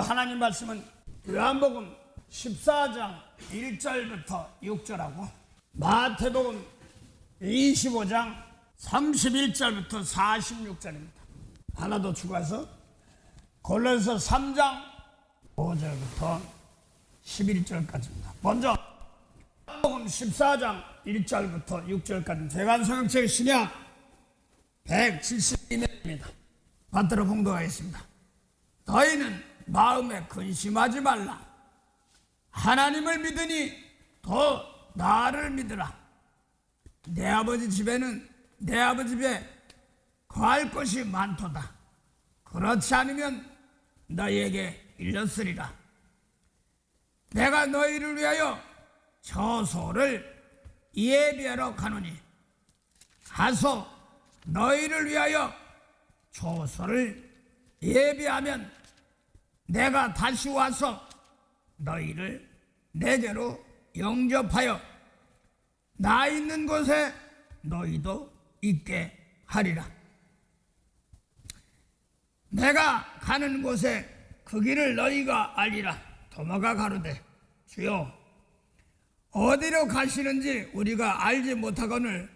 하나님 말씀은 요한복음 14장 1절부터 6절하고 마태복음 25장 31절부터 46절입니다. 하나 더 추가해서 골로새 3장 5절부터 11절까지입니다. 먼저 요한복음 14장 1절부터 6절까지 대관성경책 신약 172면입니다. 받들어 봉독하겠습니다. 너희는 마음에 근심하지 말라. 하나님을 믿으니 더 나를 믿으라. 내 아버지 집에 거할 것이 많도다. 그렇지 않으면 너희에게 일렀으리라. 내가 너희를 위하여 처소를 예비하러 가노니 가서 너희를 위하여 처소를 예비하면 내가 다시 와서 너희를 내게로 영접하여 나 있는 곳에 너희도 있게 하리라. 내가 가는 곳에 그 길을 너희가 알리라. 도마가 가로되 주여 어디로 가시는지 우리가 알지 못하거늘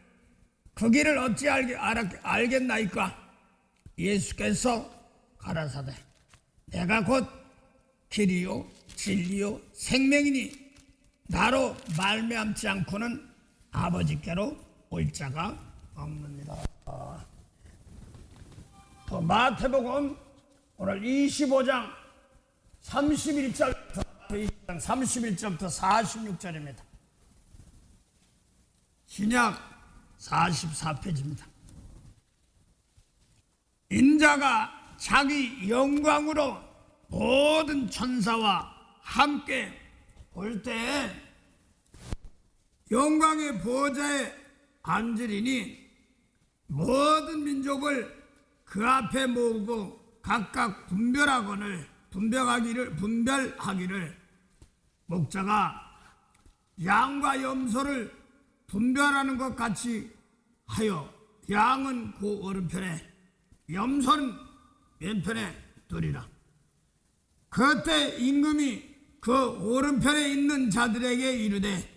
그 길을 어찌 알겠나이까? 예수께서 가라사대 내가 곧 길이요 진리요 생명이니 나로 말미암지 않고는 아버지께로 올 자가 없느니라. 또 마태복음 오늘 25장 31절부터 46절입니다. 신약 44페이지입니다. 인자가 자기 영광으로 모든 천사와 함께 올 때 영광의 보좌에 앉으리니 모든 민족을 그 앞에 모으고 각각 분별하기를 목자가 양과 염소를 분별하는 것 같이 하여 양은 그 오른편에 염소는 왼편에 두리라. 그때 임금이 그 오른편에 있는 자들에게 이르되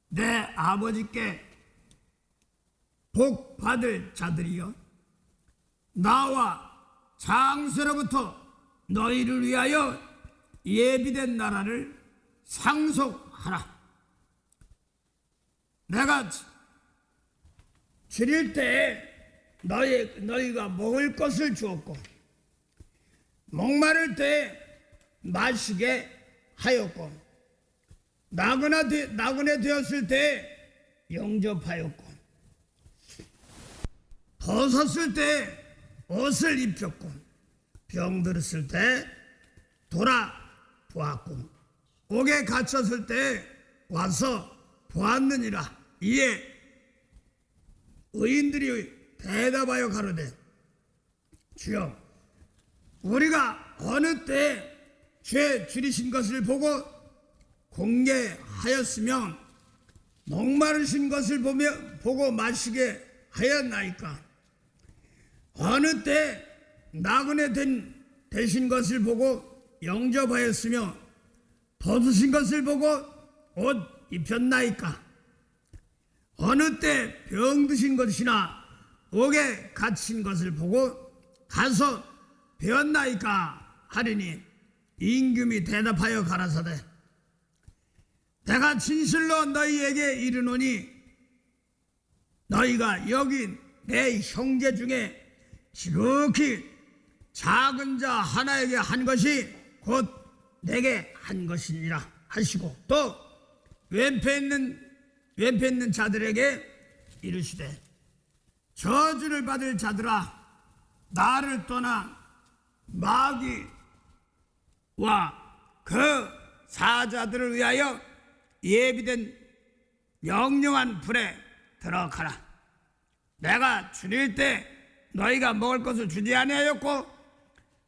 내 아버지께 복 받을 자들이여 나와 장세로부터 너희를 위하여 예비된 나라를 상속하라. 내가 줄일 때 너희가 먹을 것을 주었고 목마를 때 마시게 하였고 나그네 되었을 때 영접하였고 벗었을 때 옷을 입혔고 병들었을 때 돌아보았고 옥에 갇혔을 때 와서 보았느니라. 이에 의인들이 대답하여 가로되 주여 우리가 어느 때 죄 줄이신 것을 보고 공개하였으며 목마르신 것을 보고 마시게 하였나이까? 어느 때 나그네 되신 것을 보고 영접하였으며 벗으신 것을 보고 옷 입혔나이까? 어느 때 병드신 것이나 옥에 갇힌 것을 보고 가서 배웠나이까? 하리니 임금이 대답하여 가라사대 내가 진실로 너희에게 이르노니 너희가 여기 내 형제 중에 지극히 작은 자 하나에게 한 것이 곧 내게 한 것이니라 하시고 또 왼편에 있는 자들에게 이르시되 저주를 받을 자들아 나를 떠나 마귀와 그 사자들을 위하여 예비된 영영한 불에 들어가라. 내가 줄일 때 너희가 먹을 것을 주지 아니하였고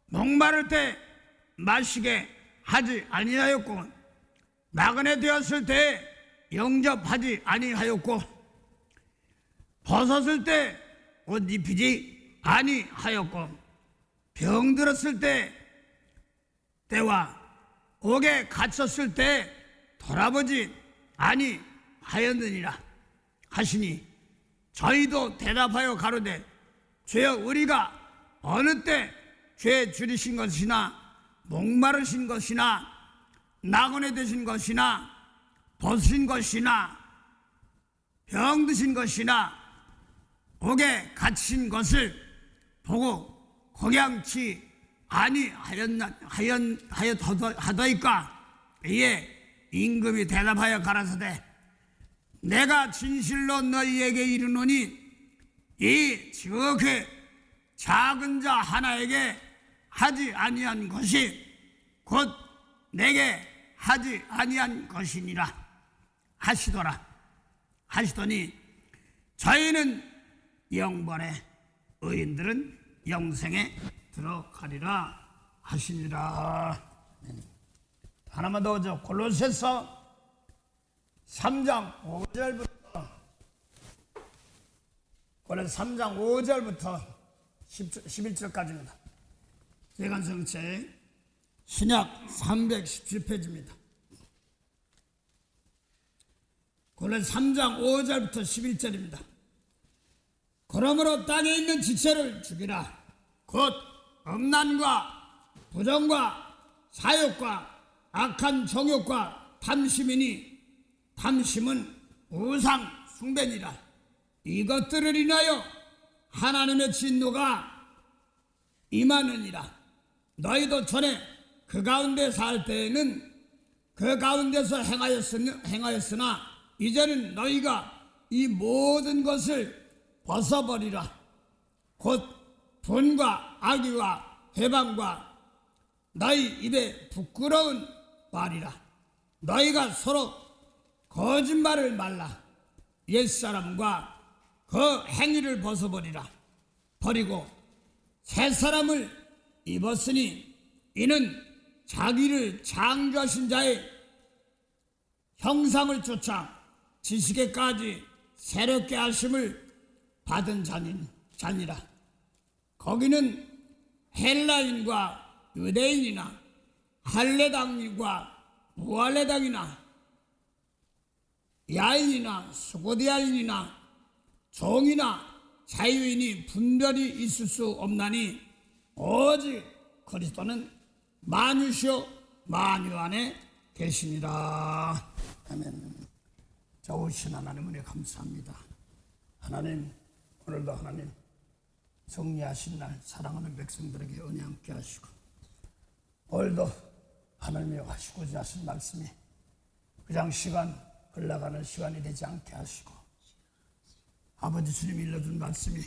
목마를 때 마시게 하지 아니하였고 나그네 되었을 때 영접하지 아니하였고 벗었을 때 옷 입히지 아니하였고 병들었을 때 때와 옥에 갇혔을 때 돌아보지 아니하였느니라 하시니 저희도 대답하여 가로되 주여 우리가 어느 때 죄 줄이신 것이나 목마르신 것이나 나그네 되신 것이나 벗으신 것이나 병드신 것이나 옥에 갇힌 것을 보고 공양치 아니하였더이까. 이에 임금이 대답하여 가라사대 내가 진실로 너희에게 이르노니 이 지극히 작은 자 하나에게 하지 아니한 것이 곧 내게 하지 아니한 것이니라 하시더라. 하시더니 저희는 영벌에 의인들은 영생에 들어가리라 하시니라. 하나만 더 오죠. 골로새서 3장 5절부터 골로새 3장 5절부터 11절까지입니다. 대간성책 신약 317페이지입니다. 골로새 3장 5절부터 11절입니다. 그러므로 땅에 있는 지체를 죽이라. 곧 음란과 부정과 사욕과 악한 정욕과 탐심이니 탐심은 우상 숭배니라. 이것들을 인하여 하나님의 진노가 임하느니라. 너희도 전에 그 가운데 살 때에는 그 가운데서 행하였으나 이제는 너희가 이 모든 것을 벗어버리라. 곧 분과 악의와 해방과 너희 입에 부끄러운 말이라. 너희가 서로 거짓말을 말라. 옛사람과 그 행위를 벗어버리라. 버리고 새 사람을 입었으니 이는 자기를 창조하신 자의 형상을 쫓아 지식에까지 새롭게 하심을 받은 자니라. 거기는 헬라인과 유대인이나 할례당인과 무할례당이나 야인이나 수고대야인이나 종이나 자유인이 분별이 있을 수 없나니 오직 그리스도는 만유시요 만유 안에 계시니라. 아멘. 좋으신 하나님 은혜 감사합니다. 하나님 오늘도 하나님 승리하신 날 사랑하는 백성들에게 은혜 함께 하시고 오늘도 하나님이 하시고자 하신 말씀이 그냥 시간 흘러가는 시간이 되지 않게 하시고 아버지 주님이 일러준 말씀이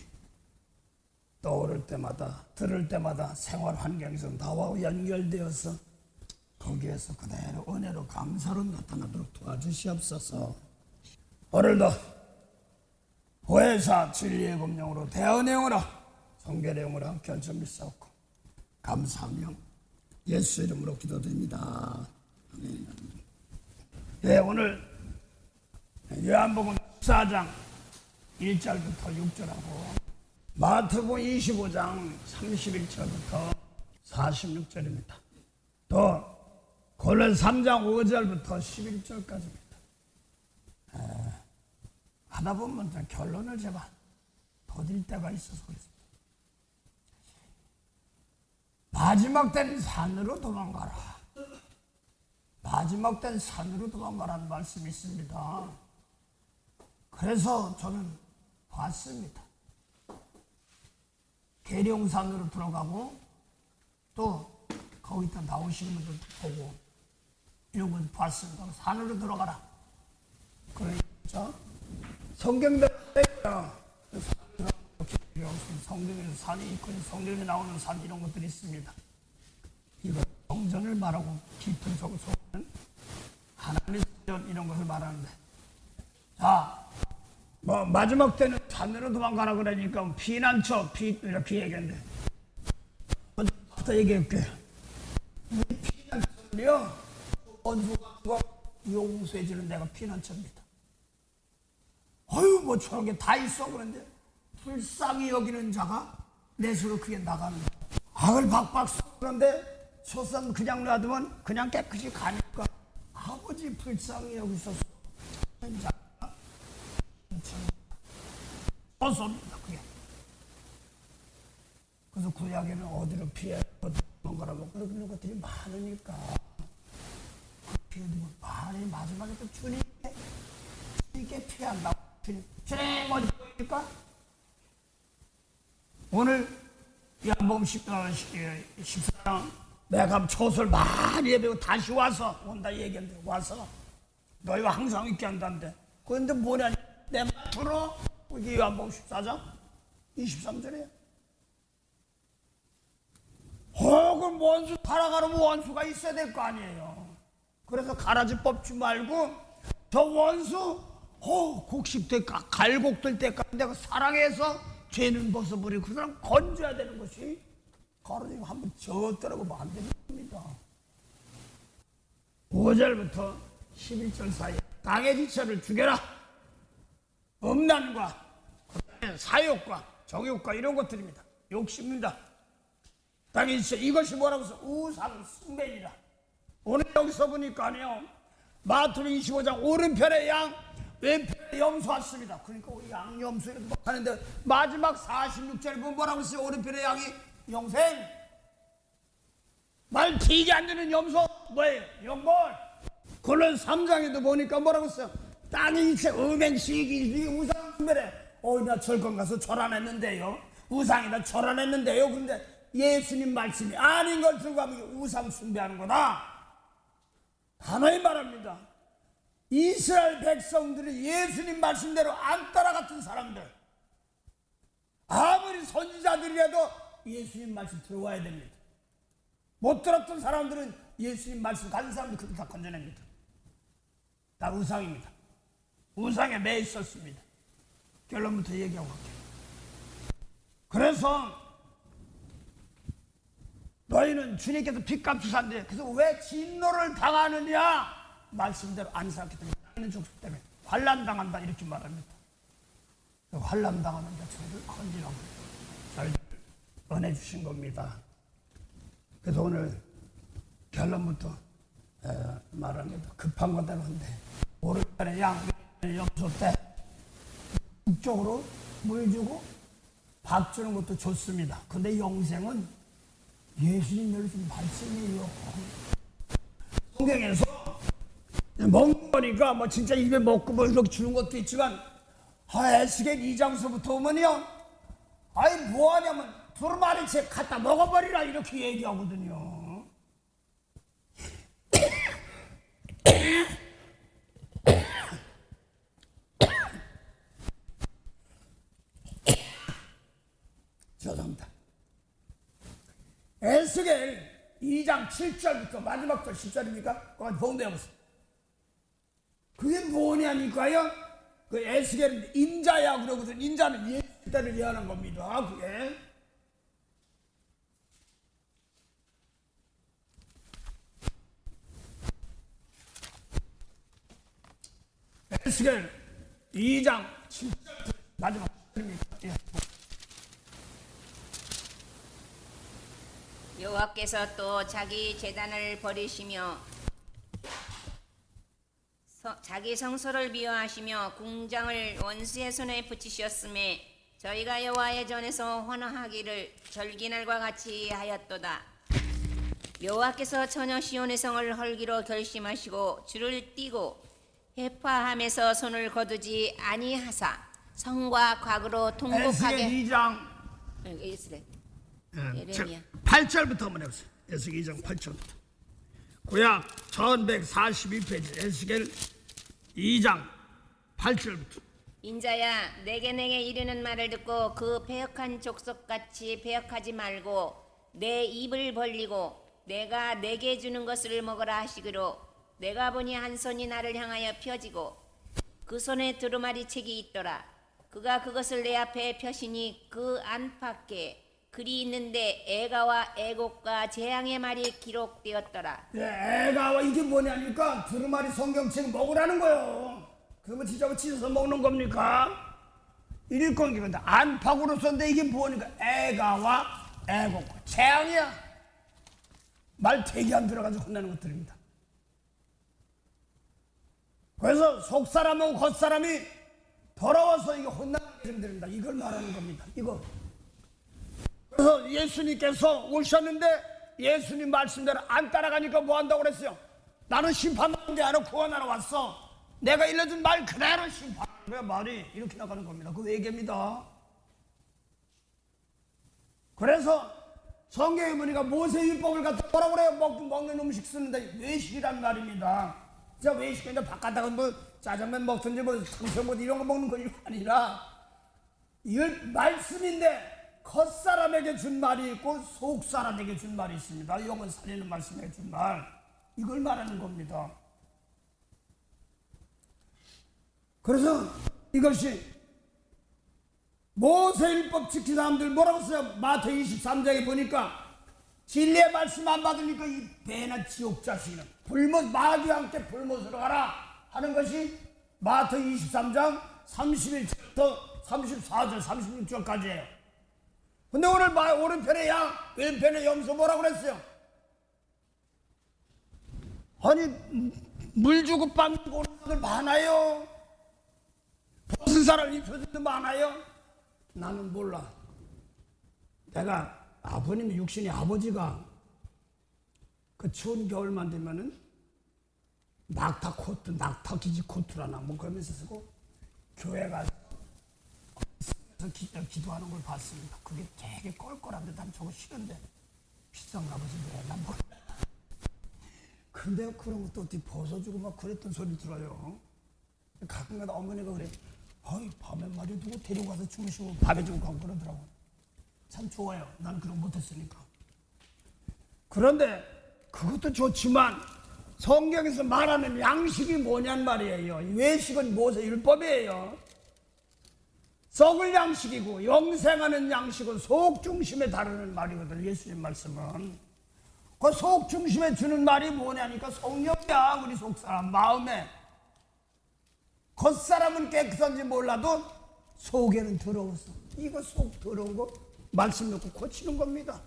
떠오를 때마다 들을 때마다 생활 환경에서 나와 연결되어서 거기에서 그대로 은혜로 감사로 나타나도록 도와주시옵소서. 오늘도 보혜사 진리의 검령으로 대언행으로 성결행으로 함께 할 줄 믿사옵고 감사하며 예수 이름으로 기도드립니다. 아멘. 네, 오늘 요한복음 14장 1절부터 6절하고 마태복음 25장 31절부터 46절입니다. 또 골로새 3장 5절부터 11절까지입니다. 하다 보면 결론을 제가 더딜 때가 있어서 그렇습니다. 마지막 때는 산으로 도망가라. 마지막 때는 산으로 도망가라는 말씀이 있습니다. 그래서 저는 봤습니다. 계룡산으로 들어가고 또 거기다 나오시는 분들 보고 이런 걸 봤습니다. 산으로 들어가라. 그러니까 성경대로 성경에서 산이 있고 성경에 나오는 산 이런 것들이 있습니다. 이거 성전을 말하고 깊은 속에는 하나님의 성전 이런 것을 말하는데 자, 뭐 마지막 때는 산으로 도망가라 그러니까 피난처 이렇게 얘기했는데 먼저 얘기할게. 피난처는요 원수가 용서해주는 데가 피난처입니다. 어휴 뭐 저런 게 다 있어. 그런데 불쌍히 여기는 자가 내 수로 그게 나가는 악을 박박 써. 그런데 소선 그냥 놔두면 그냥 깨끗이 가니까 아버지 불쌍히 여기 있어서 소선입니다. 그게. 그래서 구약에는 어디로 피해 거라고 그런 것들이 많으니까 피해두고 많이 마지막에 또 주님께 피한다고. 주님 어디 보입니까? 오늘 요한복음 14장 내가 초설 많이 예배고 다시 와서 온다 얘기했는데 와서 너희가 항상 있게 한다는데 그런데 뭐냐 내 말 들어. 이게 요한복음 14장 23절이에요. 그럼 원수 살아가려면 원수가 있어야 될 거 아니에요. 그래서 가라지 뽑지 말고 저 원수 곡식될 갈곡될 때까지 내가 사랑해서 죄는 벗어버리고 그 사람 건져야 되는 것이 가라지 한번 졌더라고 안 되는 겁니다. 5절부터 11절 사이에 땅의 지체를 죽여라. 음란과 사욕과 정욕과 이런 것들입니다. 욕심입니다. 땅의 지체 이것이 뭐라고 해서 우상 숭배이라. 오늘 여기서 보니까요 마태복음 25장 오른편에 양 왼편에 염소 왔습니다. 그러니까 우리 양 염소 이렇게 막 하는데 마지막 46절에 보면 뭐라고 했어요? 오른편에 양이 영생 말 튀게 안 되는 염소 뭐예요? 영골. 그런 3장에도 보니까 뭐라고 했어요? 땅의 지체 음행시기 우상 숭배래. 나 절건 가서 절 안 했는데요. 우상이나 절 안 했는데요. 근데 예수님 말씀이 아닌 걸 들고 하면 우상 숭배하는 거다. 단호히 말합니다. 이스라엘 백성들이 예수님 말씀대로 안 따라갔던 사람들, 아무리 선지자들이라도 예수님 말씀 들어와야 됩니다. 못 들었던 사람들은 예수님 말씀 가진 사람들 그들 다 건져냅니다. 다 우상입니다. 우상에 매 있었습니다. 결론부터 얘기하고 갈게요. 그래서 너희는 주님께서 핏값을 산대. 그래서 왜 진노를 당하느냐? 말씀대로 안 살았기 때문에 땅에는 족속 때문에 환난 당한다 이렇게 말합니다. 환난 당하는 자들을 건지라고 잘 은혜 주신 겁니다. 그래서 오늘 결론부터 말합니다. 급한 거대로 한데 오른편에 양, 왼편에 염소 때 북쪽으로 물 주고 밥 주는 것도 좋습니다. 근데 영생은 예수님 열신 말씀이에요. 성경에서 먹는 거니까 뭐 진짜 입에 먹고 뭐 이렇게 주는 것도 있지만 에스겔 2장서부터 오면요 뭐하냐면 두루마리채 갖다 먹어버리라 이렇게 얘기하거든요. 죄송합니다. 에스겔 2장 7절부터 마지막 절 10절입니까? 그건 봉대해보세요. 그게 뭐냐니까요? 그 에스겔은 인자야 그러거든. 인자는 예수 때를 위하는 겁니다. 그게. 에스겔 2장 7절 마지막 절입니다. 예. 여호와께서 또 자기 제단을 버리시며 자기 성소를 미워하시며 궁장을 원수의 손에 붙이셨음에 저희가 여호와의 전에서 환호하기를 절기날과 같이 하였도다. 여호와께서 처녀 시온의 성을 헐기로 결심하시고 줄을 띠고 회파함에서 손을 거두지 아니하사 성과 과거로 통곡하게. 에스겔 2장 예레미야 8절부터 한번 해보세요. 에스겔 2장 8절부터. 구약 1142페이지 에스겔 2장 8절부터. 인자야 내게 이르는 말을 듣고 그 패역한 족속같이 패역하지 말고 내 입을 벌리고 내가 내게 주는 것을 먹으라 하시기로 내가 보니 한 손이 나를 향하여 펴지고 그 손에 두루마리책이 있더라. 그가 그것을 내 앞에 펴시니 그 안팎에 글이 있는데 애가와 애곡과 재앙의 말이 기록되었더라. 애가와 이게 뭐냐니까 두루마리 성경책 먹으라는 거예요. 그러면 진짜 찢어서 먹는 겁니까? 이럴 건데 안팎으로 썼는데 이게 뭐니까 애가와 애곡과 재앙이야. 말 되게 안 들어가지고 혼나는 것들입니다. 그래서 속사람하고 겉사람이 더러워서 이거 혼나는 것들입니다. 이걸 말하는 겁니다. 이거. 그래서 예수님께서 오셨는데 예수님 말씀대로 안 따라가니까 뭐 한다고 그랬어요? 나는 심판하는 게 아니라 구원하러 왔어. 내가 일러준 말 그대로 심판하는 거야. 말이 이렇게 나가는 겁니다. 그 외계입니다. 그래서 성경에 보니까 모세율법을 갖다 뭐라고 그래요? 먹는 음식 쓰는데 외식이란 말입니다. 진짜 외식인데 바깥다가 뭐 짜장면 먹든지 뭐 상처 이런 거 먹는 거 아니라 이 말씀인데 겉사람에게 준 말이 있고 속사람에게 준 말이 있습니다. 영은 살리는 말씀에 준 말, 이걸 말하는 겁니다. 그래서 이것이 모세율법 지킨 사람들 뭐라고 써요? 마태복음 23장에 보니까 진리의 말씀 안 받으니까 이 배나 지옥 자식은 마귀와 함께 불못으로 가라 하는 것이 마태복음 23장 31절부터 34절 36절까지예요. 근데 오늘 오른편에 양, 왼편에 염소 뭐라고 그랬어요? 아니 물 주고 빵 주고 오는 분들 많아요. 벗은 사람 입혀준 분 많아요. 나는 몰라. 내가 아버님 육신의 아버지가 그 추운 겨울만 되면은 낙타 코트, 낙타 기지 코트라나 뭐 그러면서 쓰고 교회 가서 기도하는 걸 봤습니다. 그게 되게 껄껄한데 난 저거 싫은데 비싼가 보지 난 몰라. 근데 그런 것도 어떻게 벗어주고 막 그랬던 소리 들어요. 가끔가다 어머니가 그래. 어이 밤에 말이 누구 데리고 가서 주무시고 밥에 주고 가고 그러더라고. 참 좋아요. 난 그런 거 못했으니까. 그런데 그것도 좋지만 성경에서 말하는 양식이 뭐냔 말이에요. 외식은 모세율법이에요. 썩을 양식이고 영생하는 양식은 속 중심에 다루는 말이거든. 예수님 말씀은 그 속 중심에 주는 말이 뭐냐니까 성령이야. 우리 속사람 마음에. 겉사람은 깨끗한지 몰라도 속에는 더러웠어. 이거 속 더러운 거 말씀 놓고 고치는 겁니다.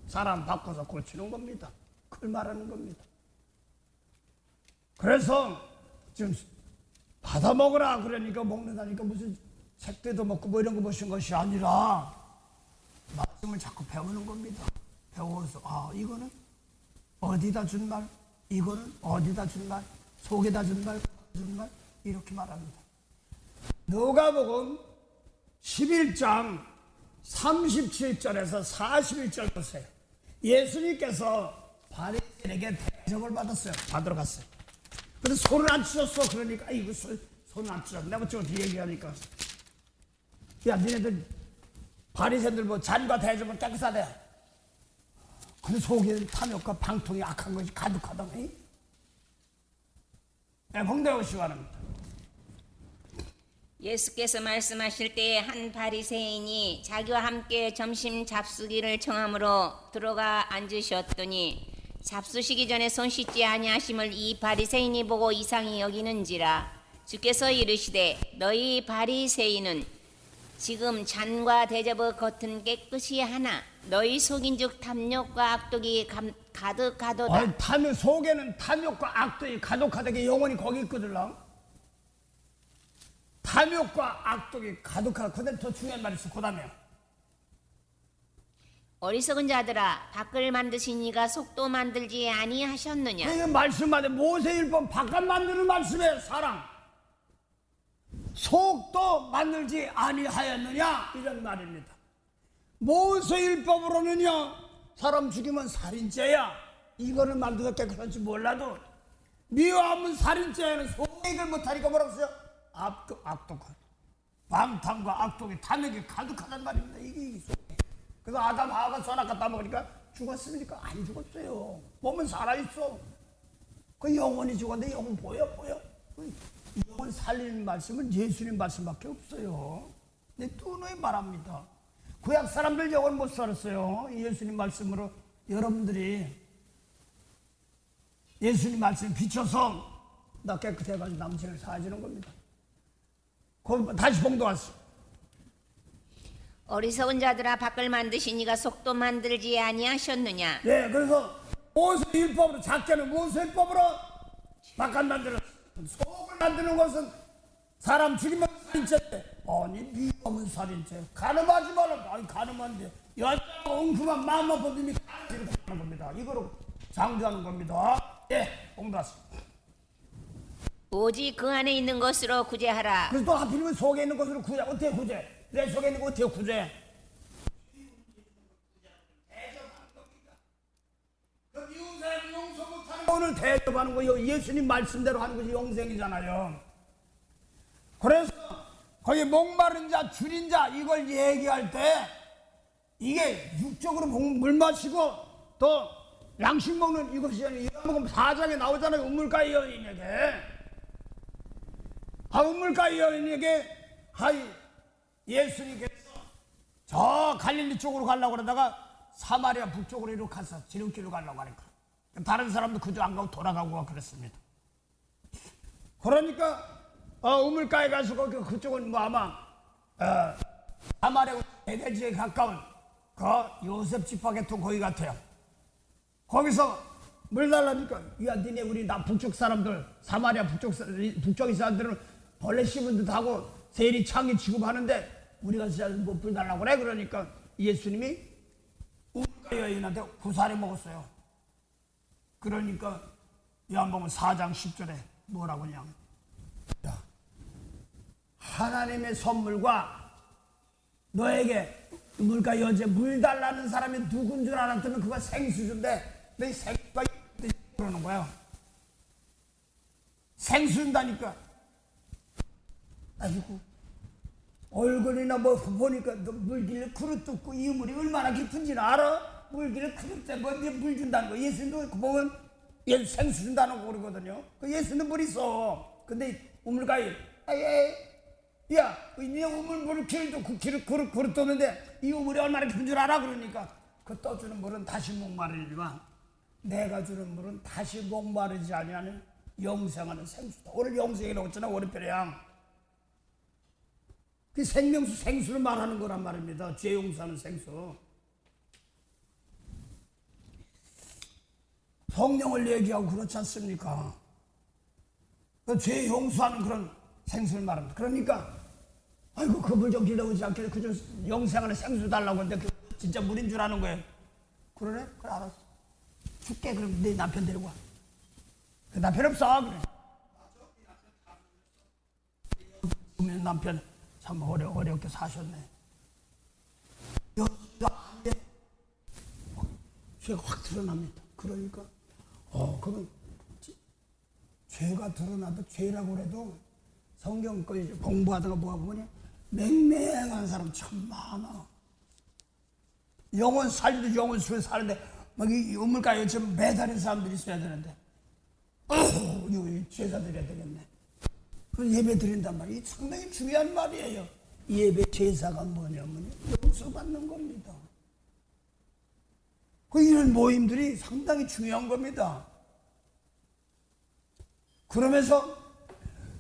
사람 바꿔서 고치는 겁니다. 그걸 말하는 겁니다. 그래서 지금 받아 먹으라 그러니까 먹는다니까 무슨 색대도 먹고 뭐 이런 거 보신 것이 아니라 말씀을 자꾸 배우는 겁니다. 배워서 이거는 어디다 준 말, 이거는 어디다 준 말, 속에다 준 말, 준 말 이렇게 말합니다. 누가복음 11장 37절에서 41절 보세요. 예수님께서 바리새인에게 대접을 받으러 갔어요. 근데 손을 안 치셨어. 그러니까 이거 손을 안 치셨어. 내가 저 뒤에 얘기하니까 야 니네들 바리새인들 뭐 잔과 대접은 깨끗하대. 근데 속에는 탐욕과 방통이 악한 것이 가득하다. 봉대하시기 바랍니다. 예수께서 말씀하실 때에 한 바리새인이 자기와 함께 점심 잡수기를 청함으로 들어가 앉으셨더니 잡수시기 전에 손 씻지 아니하심을 이 바리새인이 보고 이상히 여기는지라. 주께서 이르시되 너희 바리새인은 지금 잔과 대접의 겉은 깨끗이 하나 너희 속인즉 탐욕과 악독이 가득하도다. 아니, 속에는 탐욕과 악독이 가득하다게 영혼이 거기 있거든. 탐욕과 악독이 가득하다. 근데 더 중요한 말이 있어. 그 다음에 어리석은 자들아 밖을 만드신 이가 속도 만들지 아니하셨느냐. 이 말씀마다 모세율법 바깥 만드는 말씀에 사랑 속도 만들지 아니하였느냐 이런 말입니다. 모세율법으로는요 사람 죽이면 살인죄야. 이거는 만들어서 깨끗한지 몰라도 미워하면 살인죄는 소액을 못하니까 뭐라고 써요? 악독하다. 방탕과 악독이 탐욕이 가득하단 말입니다. 이게 그래서 아담 하와가 선악과 따먹으니까 죽었습니까? 안 죽었어요. 몸은 살아있어. 그 영혼이 죽었는데 영혼 보여. 영혼 살리는 말씀은 예수님 말씀밖에 없어요. 내 뚜누이 말합니다. 구약 사람들 영혼 못 살았어요. 예수님 말씀으로 여러분들이 예수님 말씀 비춰서 나 깨끗해가지고 남친을 사주는 겁니다. 그럼 다시 봉독하세요. 어리석은 자들아 밖을 만드신 이가 속도 만들지 아니하셨느냐. 네, 그래서 모세 율법으로, 작게는 모세 율법으로 막간 만드는, 속을 만드는 것은 사람 죽이면 살인죄인데, 아니 미움은 살인죄. 가늠하지 말라. 아니 가늠한데 여자가 엉큼한 마음만 보더니 이렇게 하는 겁니다. 이거로 장조하는 겁니다. 예, 공부하십니다. 오직 그 안에 있는 것으로 구제하라. 그래서 또 하필이면 속에 있는 것으로 구제. 어떻게 구제? 내 속에 있는 거 어떻게 구제? 오늘 대접하는 거요. 예수님 말씀대로 하는 것이 영생이잖아요. 그래서 거기 목마른 자, 줄인 자 이걸 얘기할 때 이게 육적으로 물 마시고 또 양식 먹는 이것이 아니라 이거 먹으면 4장에 나오잖아요. 우물가 여인에게. 우물가 여인에게 예수님께서 저 갈릴리 쪽으로 가려고 그러다가 사마리아 북쪽으로 이렇게 가서 지름길로 가려고 하니까 다른 사람도 그저 안 가고 돌아가고 그랬습니다. 그러니까 우물가에 가서 그쪽은 뭐 아마 사마리아 베델지에 가까운 그 요셉 지파계통 거기 같아요. 거기서 물 달라니까 야 니네 우리 북쪽 사람들 사마리아 북쪽의 사람들은 벌레 씹은 듯하고 세리 창이 취급하는데 우리가 진짜 뭐 물 달라고 그래. 그러니까 예수님이 우물가 여인한테 구사리 먹었어요. 그러니까 요한복음 4장 10절에 뭐라고 그냥 하나님의 선물과 너에게 우물가 여제 물 달라는 사람이 누군 줄 알았더니 그가 생수준데 내 생수가 그러는 거야. 생수 준다니까. 아이고 얼굴이나 뭐 보니까 너 물길래 그릇 뜯고 이 우물이 얼마나 깊은지는 알아? 물길래 그릇 떼고 물 준다는 거. 예수님도 보면 생수 준다는 거 그러거든요. 그 예수는 물 있어. 근데 우물가에 야, 이 우물 길도 그 그릇 떠는데 이 우물이 얼마나 깊은 줄 알아? 그러니까 그 떠주는 물은 다시 목마르리만 내가 주는 물은 다시 목마르지 아니하는 영생하는 생수다. 오늘 영생이라고 했잖아. 오른편에양 그 생명수 생수를 말하는 거란 말입니다. 죄 용서하는 생수. 성령을 얘기하고 그렇지 않습니까? 그 죄 용서하는 그런 생수를 말합니다. 그러니까 아이고 그 물 좀 길러오지 않게 그저 영생하는 생수 달라고 하는데 그 진짜 물인 줄 아는 거예요. 그러네? 그래 알았어. 줄게. 그럼 네 남편 데리고 와. 그 남편 없어. 그래. 보면 남편 참 어렵게 사셨네. 여자한테 죄가 확 드러납니다. 그러니까 그건 죄가 드러나도 죄라고 해도 성경 거 공부하다가 보면 맹맹한 사람 참 많아. 영혼 살리도 영혼 속에 사는데 막 이 우물가에 좀 매달린 사람들이 있어야 되는데 이거 제사 드려야 되겠네. 그 예배 드린단 말이에요. 상당히 중요한 말이에요. 예배 제사가 뭐냐면 용서받는 겁니다. 그 이런 모임들이 상당히 중요한 겁니다. 그러면서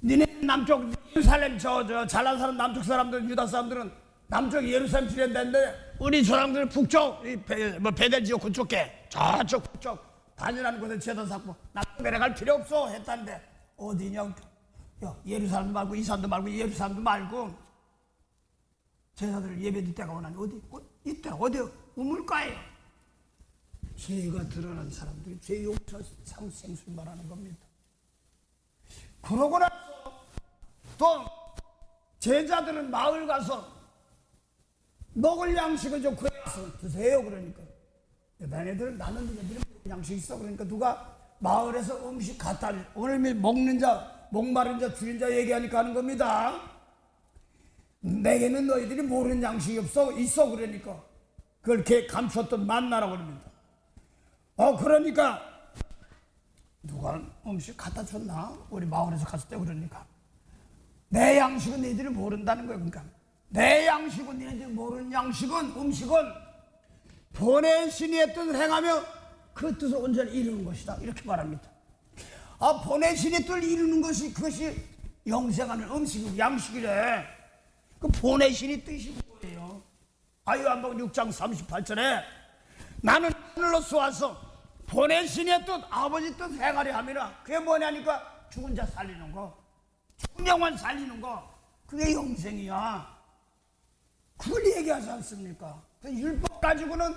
니네 남쪽 예루살렘 저 잘난 사람 남쪽 사람들 유다 사람들은 남쪽 예루살렘 지낸다는데 우리 사람들은 북쪽 베델 지역 그쪽에 저쪽 북쪽 단연한 곳에 제사 쌓고 남쪽 내려갈 필요 없어 했다는데 어디냐? 야, 예루살렘도 말고 이 사람도 말고 예루살렘도 말고 제사들 예배드릴 때가 오나니 어디? 이때라 어디? 우물가에 죄가 드러난 사람들이 죄 용서 생수를 말하는 겁니다. 그러고 나서 또 제자들은 마을 가서 먹을 양식을 좀 구해서 드세요. 그러니까 너네들은 나는 양식 있어. 그러니까 누가 마을에서 음식 갖다 오늘 먹는 자 목마른 자 줄인 자 얘기하니까 하는 겁니다. 내게는 너희들이 모르는 양식이 있어. 그러니까 그걸 이렇게 감췄던 만나라고 그럽니다. 그러니까 누가 음식 갖다 줬나? 우리 마을에서 갔을 때 그러니까 내 양식은 너희들이 모른다는 거예요. 그러니까 내 양식은 너희들이 모르는 양식은 음식은 보내신의 뜻을 행하며 그 뜻을 온전히 이루는 것이다. 이렇게 말합니다. 보내신의 뜻을 이루는 것이 그것이 영생하는 음식이고 양식이래. 그 보내신의 뜻이 뭐예요? 요한복음 6장 38절에 나는 하늘로서 와서 보내신의 뜻, 아버지 뜻 행하리 하면은 그게 뭐냐니까 죽은 자 살리는 거, 죽은 영혼 살리는 거, 그게 영생이야. 그걸 얘기하지 않습니까? 그 율법 가지고는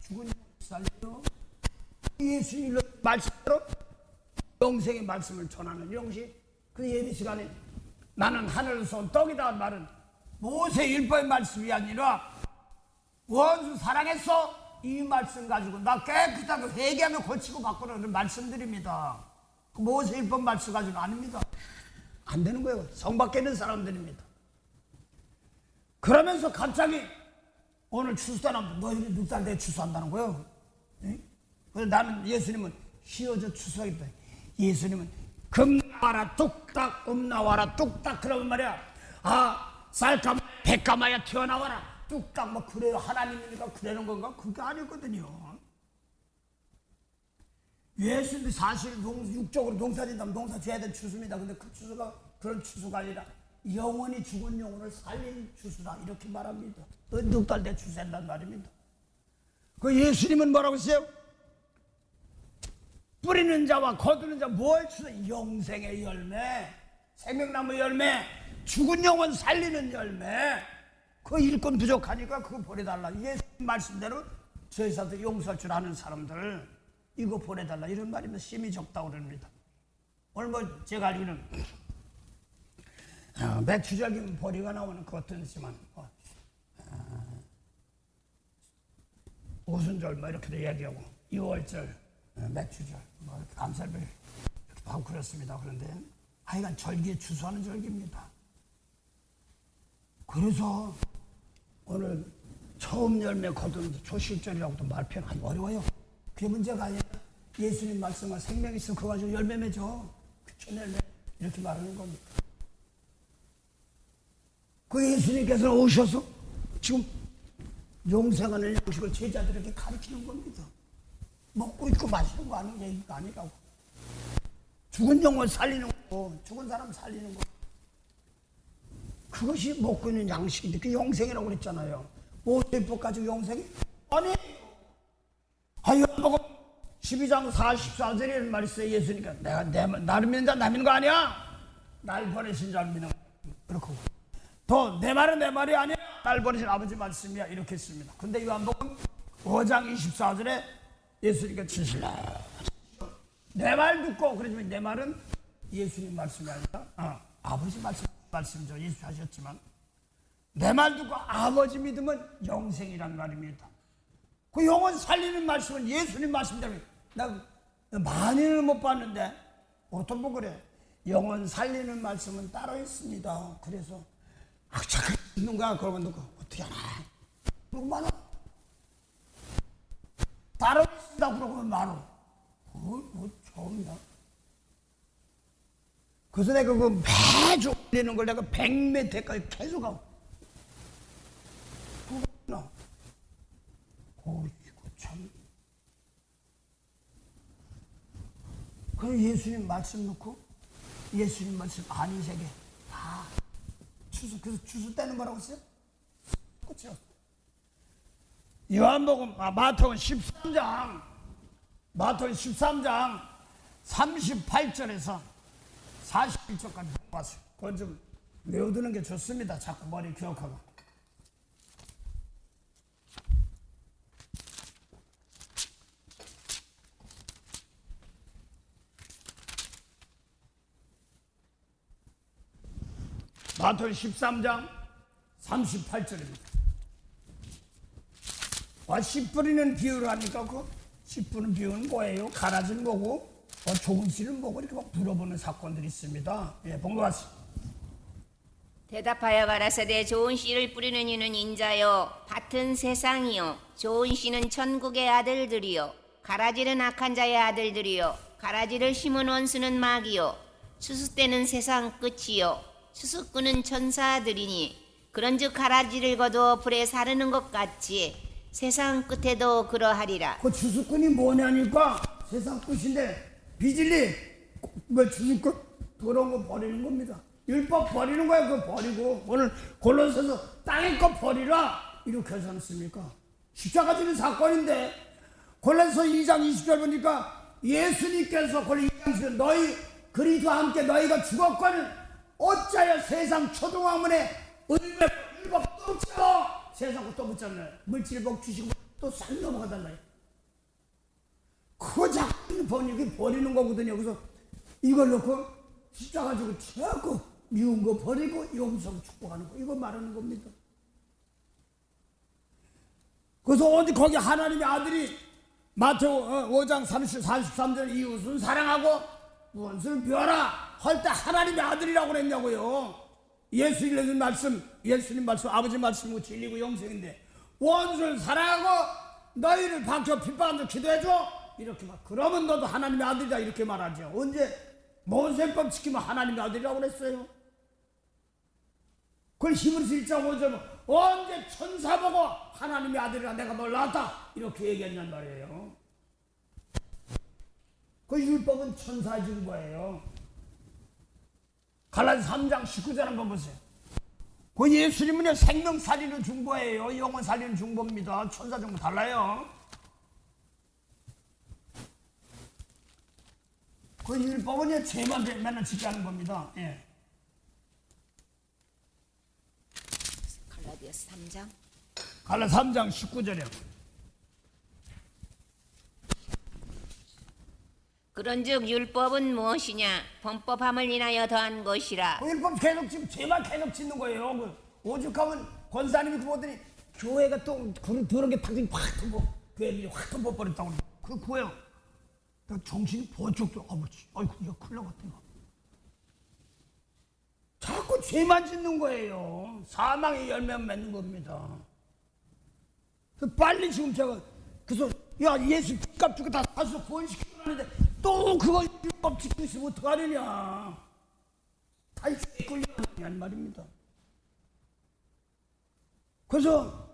죽은 영혼 살리죠. 예수님 말씀대로 영생의 말씀을 전하는 영시. 그 예배 시간에 나는 하늘에서 온 떡이다 말은 모세 율법의 말씀이 아니라 원수 사랑했어 이 말씀 가지고 나 깨끗하게 회개하며 고치고 바꾸는 말씀드립니다. 그 모세 율법 말씀 가지고는 아닙니다. 안 되는 거예요. 성 밖에 있는 사람들입니다. 그러면서 갑자기 오늘 추수하면 너희들이 6달 내에 추수한다는 거예요. 그래서 나는 예수님은 휘어져 추수하겠다. 예수님은 금 나와라 뚝딱, 음 나와라 뚝딱 그러면 말이야. 쌀가마 백가마야 튀어나와라 뚝딱 뭐 그래요. 하나님이니까 그러는 건가? 그게 아니거든요. 예수님이 사실 육적으로 농사진다면 농사 지어야 될 추수입니다. 근데 그 추수가 그런 추수가 아니라 영원히 죽은 영혼을 살린 추수다 이렇게 말합니다. 6달 내 추수한단 말입니다. 그 예수님은 뭐라고 했어요? 뿌리는 자와 거두는 자 뭘 추수? 영생의 열매, 생명나무 열매, 죽은 영혼 살리는 열매. 그 일꾼 부족하니까 그거 보내달라. 예수님 말씀대로 저희사도 용서할 줄 아는 사람들 이거 보내달라 이런 말이면 심히 적다고 그럽니다. 오늘 뭐 제가 알기로는 매추절기면 보리가 나오는 그것도 있지만 오순절 뭐 이렇게도 얘기하고 6월절 매추절 뭐 이렇게 감사를 이렇게 하고 그렇습니다. 그런데 하여간 절기에 추수하는 절기입니다. 그래서 오늘 처음 열매 거두는 초실절이라고도 말 표현하기 어려워요. 그게 문제가 아니라 예수님 말씀과 생명이 있으면 그거 가지고 열매 맺어. 그 열매 이렇게 말하는 겁니다. 그 예수님께서 오셔서 지금 용생하는 양식을 제자들에게 가르치는 겁니다. 먹고 있고 마시는 거 아닌 얘기가 아니라고. 죽은 영혼 살리는 거, 죽은 사람 살리는 거. 그것이 먹고 있는 양식인데 그 영생이라고 그랬잖아요. 모세법 가지고 영생이? 아니. 요한복음 12장 44절에 말 있어요. 예수니까 내가 나를 믿는 자 나 믿는 거 아니야? 날 보내신 자를 믿는 거. 그렇고 더 내 말은 내 말이 아니야. 날 보내신 아버지 말씀이야. 이렇게 했습니다. 근데 요한복음 5장 24절에 예수니까 진실라 내 말 듣고 그러지만 내 말은 예수님 말씀이 아니라 아버지 말씀이죠. 예수 하셨지만 내 말 듣고 아버지 믿으면 영생이란 말입니다. 그 영혼 살리는 말씀은 예수님 말씀대로 나 많이는 못 봤는데 어떤 분 그래 영혼 살리는 말씀은 따로 있습니다. 그래서 잠깐 듣는 거야. 그러면 누가 어떻게 하나 그러고 말아 따로 있습니다. 그러고 말아 뭐 처음이야. 그래서 내가 그 매주 올리는 걸 내가 100매 대까지 계속 하고 그거구나. 이거 참. 그럼 예수님 말씀 놓고 예수님 말씀 아닌 세계 다 추수. 그래서 추수 때는 뭐라고 했어요? 끝이었어. 요한복음 마태복음 13장 38절에서 41절까지 봤어요. 그건 좀 외워두는 게 좋습니다. 자꾸 머리 기억하고. 마태복음 13장 38절입니다. 씨 뿌리는 비유를 하니까 씨 뿌리는 비유는 뭐예요? 가라지는 뭐고 좋은 씨는 뭐고 이렇게 막 물어보는 사건들이 있습니다. 예, 본 것 같습니다. 대답하여 가라사대 좋은 씨를 뿌리는 이는 인자요 밭은 세상이요 좋은 씨는 천국의 아들들이요 가라지는 악한 자의 아들들이요 가라지를 심은 원수는 마귀요 추수 때는 세상 끝이요 추수꾼은 천사들이니 그런즉 가라지를 거두어 불에 사르는 것 같이 세상 끝에도 그러하리라. 그 추수꾼이 뭐냐니까 세상 끝인데 비질리 뭐 추수꾼 더러운 거 버리는 겁니다. 율법 버리는 거야. 그거 버리고 오늘 골로새서 땅의 거 버리라 이렇게 하지 않습니까? 십자가 지는 사건인데 골로새 2장 20절 보니까 예수님께서 골로새 2장 20절 너희 그리스도와 함께 너희가 죽었거늘 어찌하여 세상 초등학문에 율법 또 붙여 세상 또 붙잖아요. 물질복 주시고 또 싹 넘어가달라요. 그거 자꾸 버리는 거거든요. 그래서 이걸 놓고 십자가 지고 자꾸 미운 거 버리고 용서로 축복하는 거 이거 말하는 겁니다. 그래서 어디 거기 하나님의 아들이 마태오 5장 43절 이웃을 사랑하고 원수를 비워라 할 때 하나님의 아들이라고 그랬냐고요. 예수님 말씀 아버지 말씀이고 진리고 영생인데 원수를 사랑하고 너희를 박혀 핍박한다 기도해줘 이렇게 말. 그러면 너도 하나님의 아들이다 이렇게 말하죠. 언제 모세법 지키면 하나님의 아들이라고 그랬어요. 그걸 히브리서 1장 5절 언제 천사 보고 하나님의 아들이라 내가 널 낳았다 이렇게 얘기했냔 말이에요. 그 율법은 천사 준 거예요. 갈라디아서 3장 19절 한번 보세요. 그 예수님은 생명 살리는 준 거예요. 영혼 살리는 준 겁니다. 천사 준 거 달라요. 그 율법은 죄만 맨날 지게 하는 겁니다. 예. 갈라디아서 3장. 갈라디아서 3장 19절이요. 그런즉 율법은 무엇이냐? 범법함을 인하여 더한 것이라. 그 율법 계속 지금 죄만 계속 짓는 거예요. 그 오죽하면 권사님이 그러더니 교회가 또 그런 게 당신이 확 덮어 교회를 확 덮어버렸다고 그 구해요. 정신이 번쩍도 아버지 아이고 이거 큰일 나겠다. 자꾸 죄만 짓는 거예요. 사망의 열매만 맺는 겁니다. 빨리 지금 제가 그래서 야 예수 값 주고 다 사서 구원시키고 하는데 또 그거 율법 지키고 있으면 어떡하느냐. 다 끌려가는 말입니다. 그래서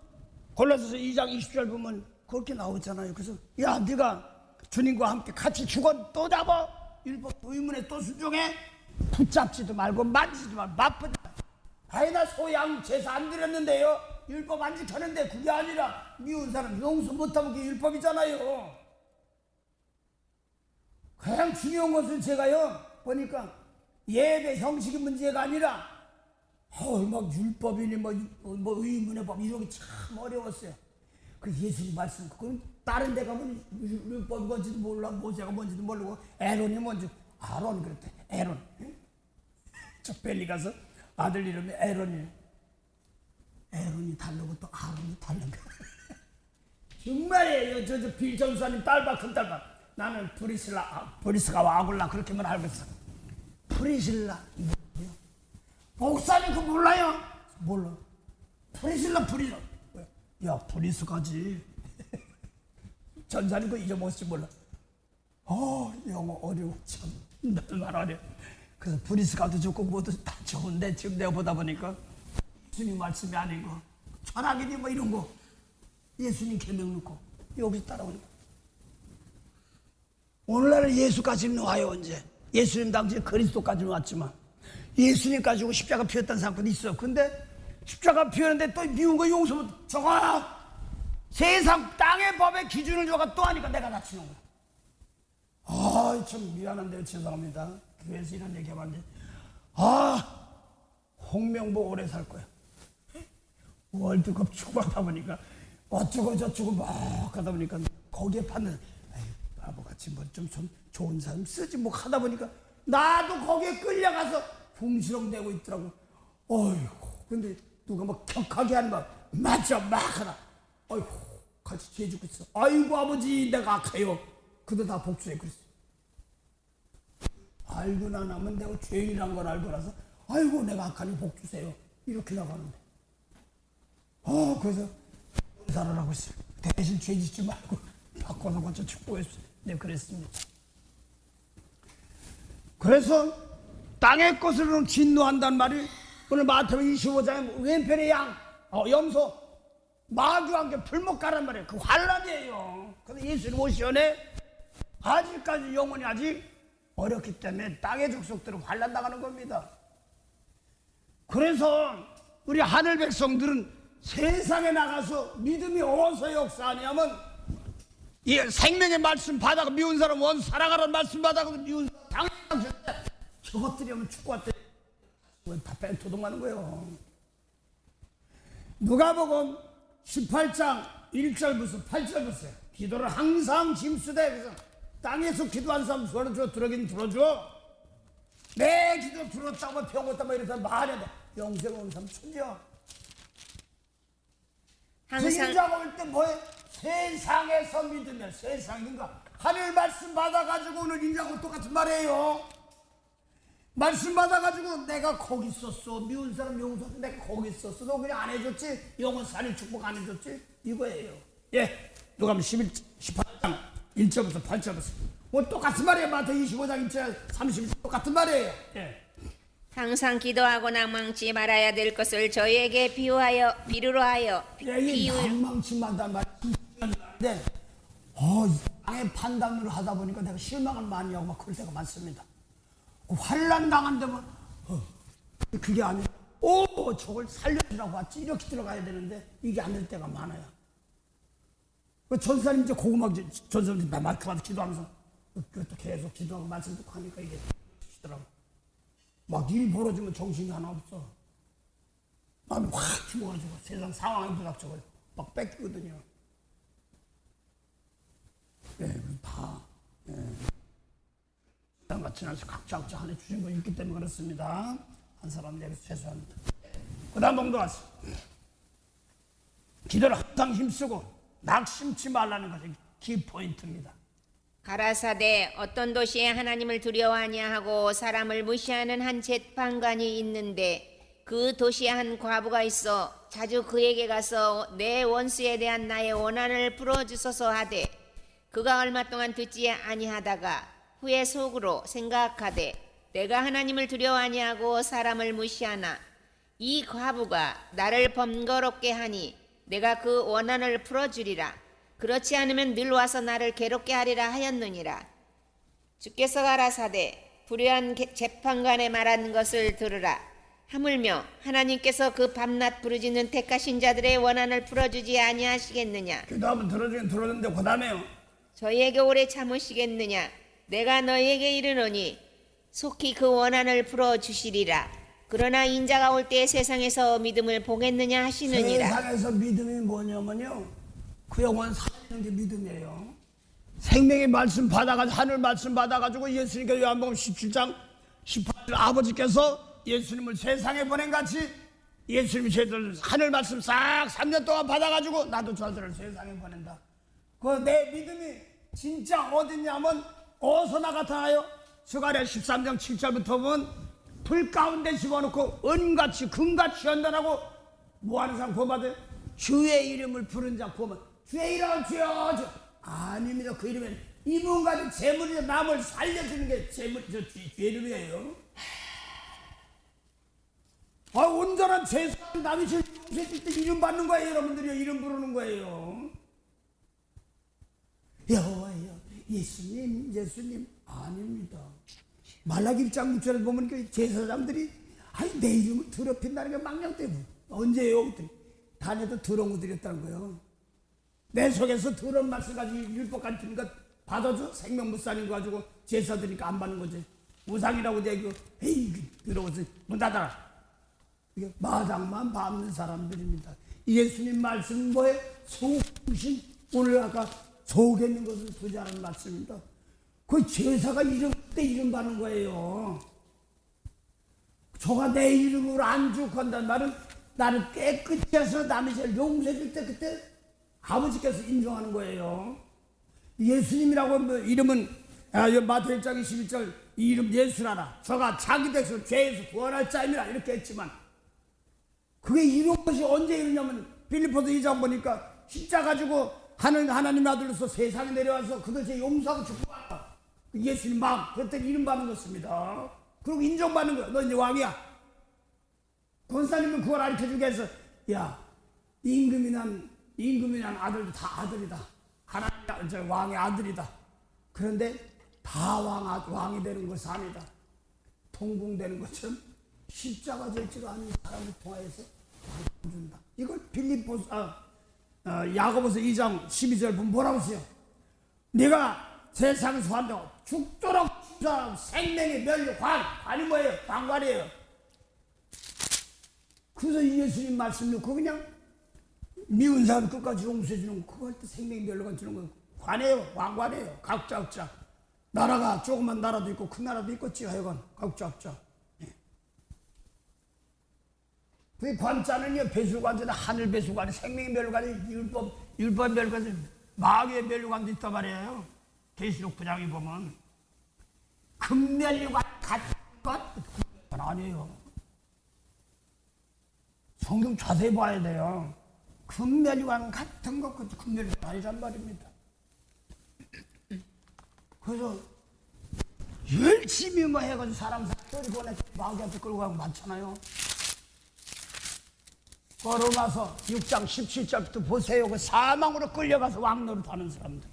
골로새서 2장 20절 보면 그렇게 나오잖아요. 그래서 야 네가 주님과 함께 같이 죽어 또 잡아 율법 의문에 또 순종해 붙잡지도 말고 만지지도 말고 맛보지 말고 아이 나 소양 제사 안 드렸는데요 율법 안 지켰는데 그게 아니라 미운 사람 용서 못하면 그게 율법이잖아요. 가장 중요한 것은 제가요 보니까 예배 형식이 문제가 아니라 막 율법이니 뭐 의문의 법 이런 게 참 어려웠어요. 그 예수님 말씀 그건 다른 데 가면 율법이 뭔지도 몰라 모세가 뭔지도 모르고 에론이 뭔지 아론 그랬대. 에론 저 벨리 가서 아들 이름이 에론이 다르고 또 아론이 다른 거 정말이에요. 저 빌전사님 딸바 큰 딸바 나는 브리스가와 아굴라 그렇게만 알고 있어. 브리실라 뭐예요? 목사님 그거 몰라요? 몰라. 브리실라 야 브리스가지 전사님 그거 잊어먹었지 몰라. 영어 어려워 참 말 어려워. 그래서 브리스가도 좋고 뭐도 다 좋은데 지금 내가 보다 보니까 예수님 말씀이 아니고 철학이니 뭐 이런 거 예수님 계명 놓고 여기서 따라오는 거. 오늘날은 예수까지는 와요. 언제 예수님 당시에 그리스도까지는 왔지만 예수님 가지고 십자가 피웠다는 사건이 있어. 근데 십자가 피우는데 또 미운 거 용서 못 저거 세상 땅의 법의 기준을 저가 또 하니까 내가 다치는 거야. 참 미안한데요. 죄송합니다. 교회에서 이런 얘기 하면 안 돼. 홍명보 오래 살 거야. 월드컵 축구하다 보니까 어쩌고 저쩌고 막 하다 보니까 거기에 받는 바보같이 뭐 좀 좋은 사람 쓰지 뭐 하다 보니까 나도 거기에 끌려가서 궁시렁대고 있더라고. 어이구 근데 누가 막 격하게 하는 거 맞죠 막 하나. 어이구 같이 죄 짓고 있어. 아이고 아버지 내가 악해요. 그도 다 복수해 그랬어. 알고 나면 내가 죄인이란 걸 알고 나서 아이고 내가 악하니 복주세요 이렇게 나가는데 그래서 살을 하고 있어요. 대신 죄 짓지 말고 바꿔서 먼저 축복했어요. 네 그랬습니다. 그래서 땅의 것으로는 진노한단 말이 오늘 마태복음 25장에 왼편의 양 염소 마주한 게 풀목가란 말이에요. 그 환란이에요. 근데 예수님 오시오네 아직까지 영혼이 아직 어렵기 때문에 땅의 족속들은 환란 나가는 겁니다. 그래서 우리 하늘 백성들은 세상에 나가서 믿음이 어디서 역사하냐면 이 생명의 말씀 받아가 미운 사람 원 살아가라는 말씀 받아가 미운 사람 당연히 저것들이 오면 축구할 때다 도둑하는 거예요. 누가복음 18장 1절부터 8절 기도를 항상 힘쓰되 그래서 땅에서 기도한 사람 들어긴 들어줘. 내 기도 들었다고 평었다고 이래서 말해야 돼. 영생 오는 사람 천지야. 그 인자가 올 때 뭐해? 세상에서 믿으면 세상인가? 하늘 말씀 받아가지고 오늘 인자하고 똑같은 말이에요. 말씀 받아가지고 내가 거기 있었어. 미운 사람 용서도 내가 거기 있었어. 너 그냥 안 해줬지? 영원 살인 축복 안 해줬지? 이거예요. 예. 누가복음 18장 1절부터 8절부터 뭐 똑같은 말이에요. 마태복음 25장 1절 30절 똑같은 말이에요. 예. 항상 기도하고 낭망치 말아야 될 것을 저희에게 비유로 하여 이 낭망치마다 말인데 땅의 판단을 하다 보니까 내가 실망을 많이 하고 막 그럴 때가 많습니다. 환난 당한 데면 그게 아니라 저걸 살려주라고 왔지 이렇게 들어가야 되는데 이게 안 될 때가 많아요. 전사님 이제 고구마 전사님 마이크 받아 기도하면서 그것도 계속 기도하고 말씀 듣고 하니까 이게 시더라고. 막 일 벌어지면 정신이 하나 없어. 마음이 확 죽어가지고 세상 상황이 부닥쳐가지고 막 뺏기거든요. 예, 다 같이 나서 각자 하나 주신 거 있기 때문에 그렇습니다. 한 사람 내려서 죄송합니다. 그 다음 봉도하시 기도를 항상 힘쓰고 낙심치 말라는 것이 키포인트입니다. 가라사대 어떤 도시에 하나님을 두려워하냐 하고 사람을 무시하는 한 재판관이 있는데 그 도시에 한 과부가 있어 자주 그에게 가서 내 원수에 대한 나의 원한을 풀어주소서 하되 그가 얼마 동안 듣지 아니하다가 후에 속으로 생각하되 내가 하나님을 두려워하냐 하고 사람을 무시하나 이 과부가 나를 번거롭게 하니 내가 그 원한을 풀어주리라. 그렇지 않으면 늘 와서 나를 괴롭게 하리라 하였느니라. 주께서 가라사대 불의한 재판관의 말하는 것을 들으라. 하물며 하나님께서 그 밤낮 부르짖는 택하신 자들의 원한을 풀어주지 아니하시겠느냐. 기도하면 들어주긴 들어주는데 그 다음에요. 저희에게 오래 참으시겠느냐. 내가 너희에게 이르노니 속히 그 원한을 풀어주시리라. 그러나 인자가 올 때 세상에서 믿음을 보겠느냐 하시느니라. 세상에서 믿음이 뭐냐면요, 그 영혼 살리는 게 믿음이에요. 생명의 말씀 받아가지고 하늘 말씀 받아가지고 예수님께서 요한복음 17장 18절 아버지께서 예수님을 세상에 보낸 같이 예수님이 저희들 하늘 말씀 싹 3년 동안 받아가지고 나도 저들을 세상에 보낸다. 그 내 믿음이 진짜 어딨냐면 어디서 나타나요? 스가랴 13장 7절부터 보면 불 가운데 집어넣고 은같이 금같이 연단하고 뭐하는 사람 구원받아요? 주의 이름을 부른 자 구원. 주의 이름은 주여. 아닙니다. 그 이름은 이문가는 재물이죠. 남을 살려주는 게 재물, 주의 이름이에요. 온전한 죄사함 남이 용서해줄 때 이름 받는 거예요. 여러분들이 이름 부르는 거예요. 여호와여, 예수님 아닙니다. 말라기 1장 6절에 보면 그 제사장들이 내 이름을 더럽힌다는 게 망령 때문에 언제예요? 그랬더니 단에도 더러운 거 드렸다는 거예요. 내 속에서 더러운 말씀 가지고 율법까지 드린 것 받아줘? 생명무살인 거 가지고 제사 드리니까 안 받는 거지. 우상이라고 얘기하고 에이 더러워서 문 닫아라. 이게 마당만 밟는 사람들입니다. 예수님 말씀 뭐에 속으신 오늘 아까 속에 있는 것을 부자라는 말씀입니다. 그 제사가 이름 때 이름 받는 거예요. 저가 내 이름으로 안죽한다는 말은 나는 깨끗이 해서 남의 죄를 용서해 줄 때 그때 아버지께서 인정하는 거예요. 예수님이라고 이름은 마태복음 1장 21절 이 이름 예수라라. 저가 자기 백성 죄에서 구원할 자임이라 이렇게 했지만 그게 이런 것이 언제 이러냐면 빌립보서 2장 보니까 십자가 가지고 하나님 아들로서 세상에 내려와서 그것을 용서하고 축복한다. 예수님 마음 그때 이름 받는 것입니다. 그리고 인정받는 거야. 너 이제 왕이야. 권사님은 그걸 가르쳐주게 해서 야 임금이란 아들도 다 아들이다. 하나님 왕의 아들이다. 그런데 다 왕이 되는 것이 아니다. 통공되는 것처럼 십자가 될지가 않은 사람을 통하여서 준다. 이걸 야고보서 2장 12절 보면 뭐라고 써요? 네가 세상에서 산다고 죽도록 생명의 멸관, 관이 뭐예요? 관관이에요. 그래서 이 예수님 말씀 놓고 그냥 미운 사람 끝까지 용서해 주는 거, 그거 할 때 생명의 멸관 주는 거 관이에요. 왕관이에요. 각자. 나라가 조그만 나라도 있고 큰 나라도 있겠지. 하여간 각자. 그 관자는요, 배수관자는 하늘 배수관이, 생명의 멸관이, 율법 멸관이, 마귀의 멸관도 있단 말이에요. 계시록 9장에 보면 금멸관 같은 것 아니에요. 성경 자세히 봐야 돼요. 금멸관 같은 것, 금멸관 아니란 말입니다. 그래서 열심히 뭐 해가지고 사람 소리 보내 마귀한테 끌고 가고 많잖아요. 로마서 6장 17절부터 보세요. 그 사망으로 끌려가서 왕노릇 하는 사람들.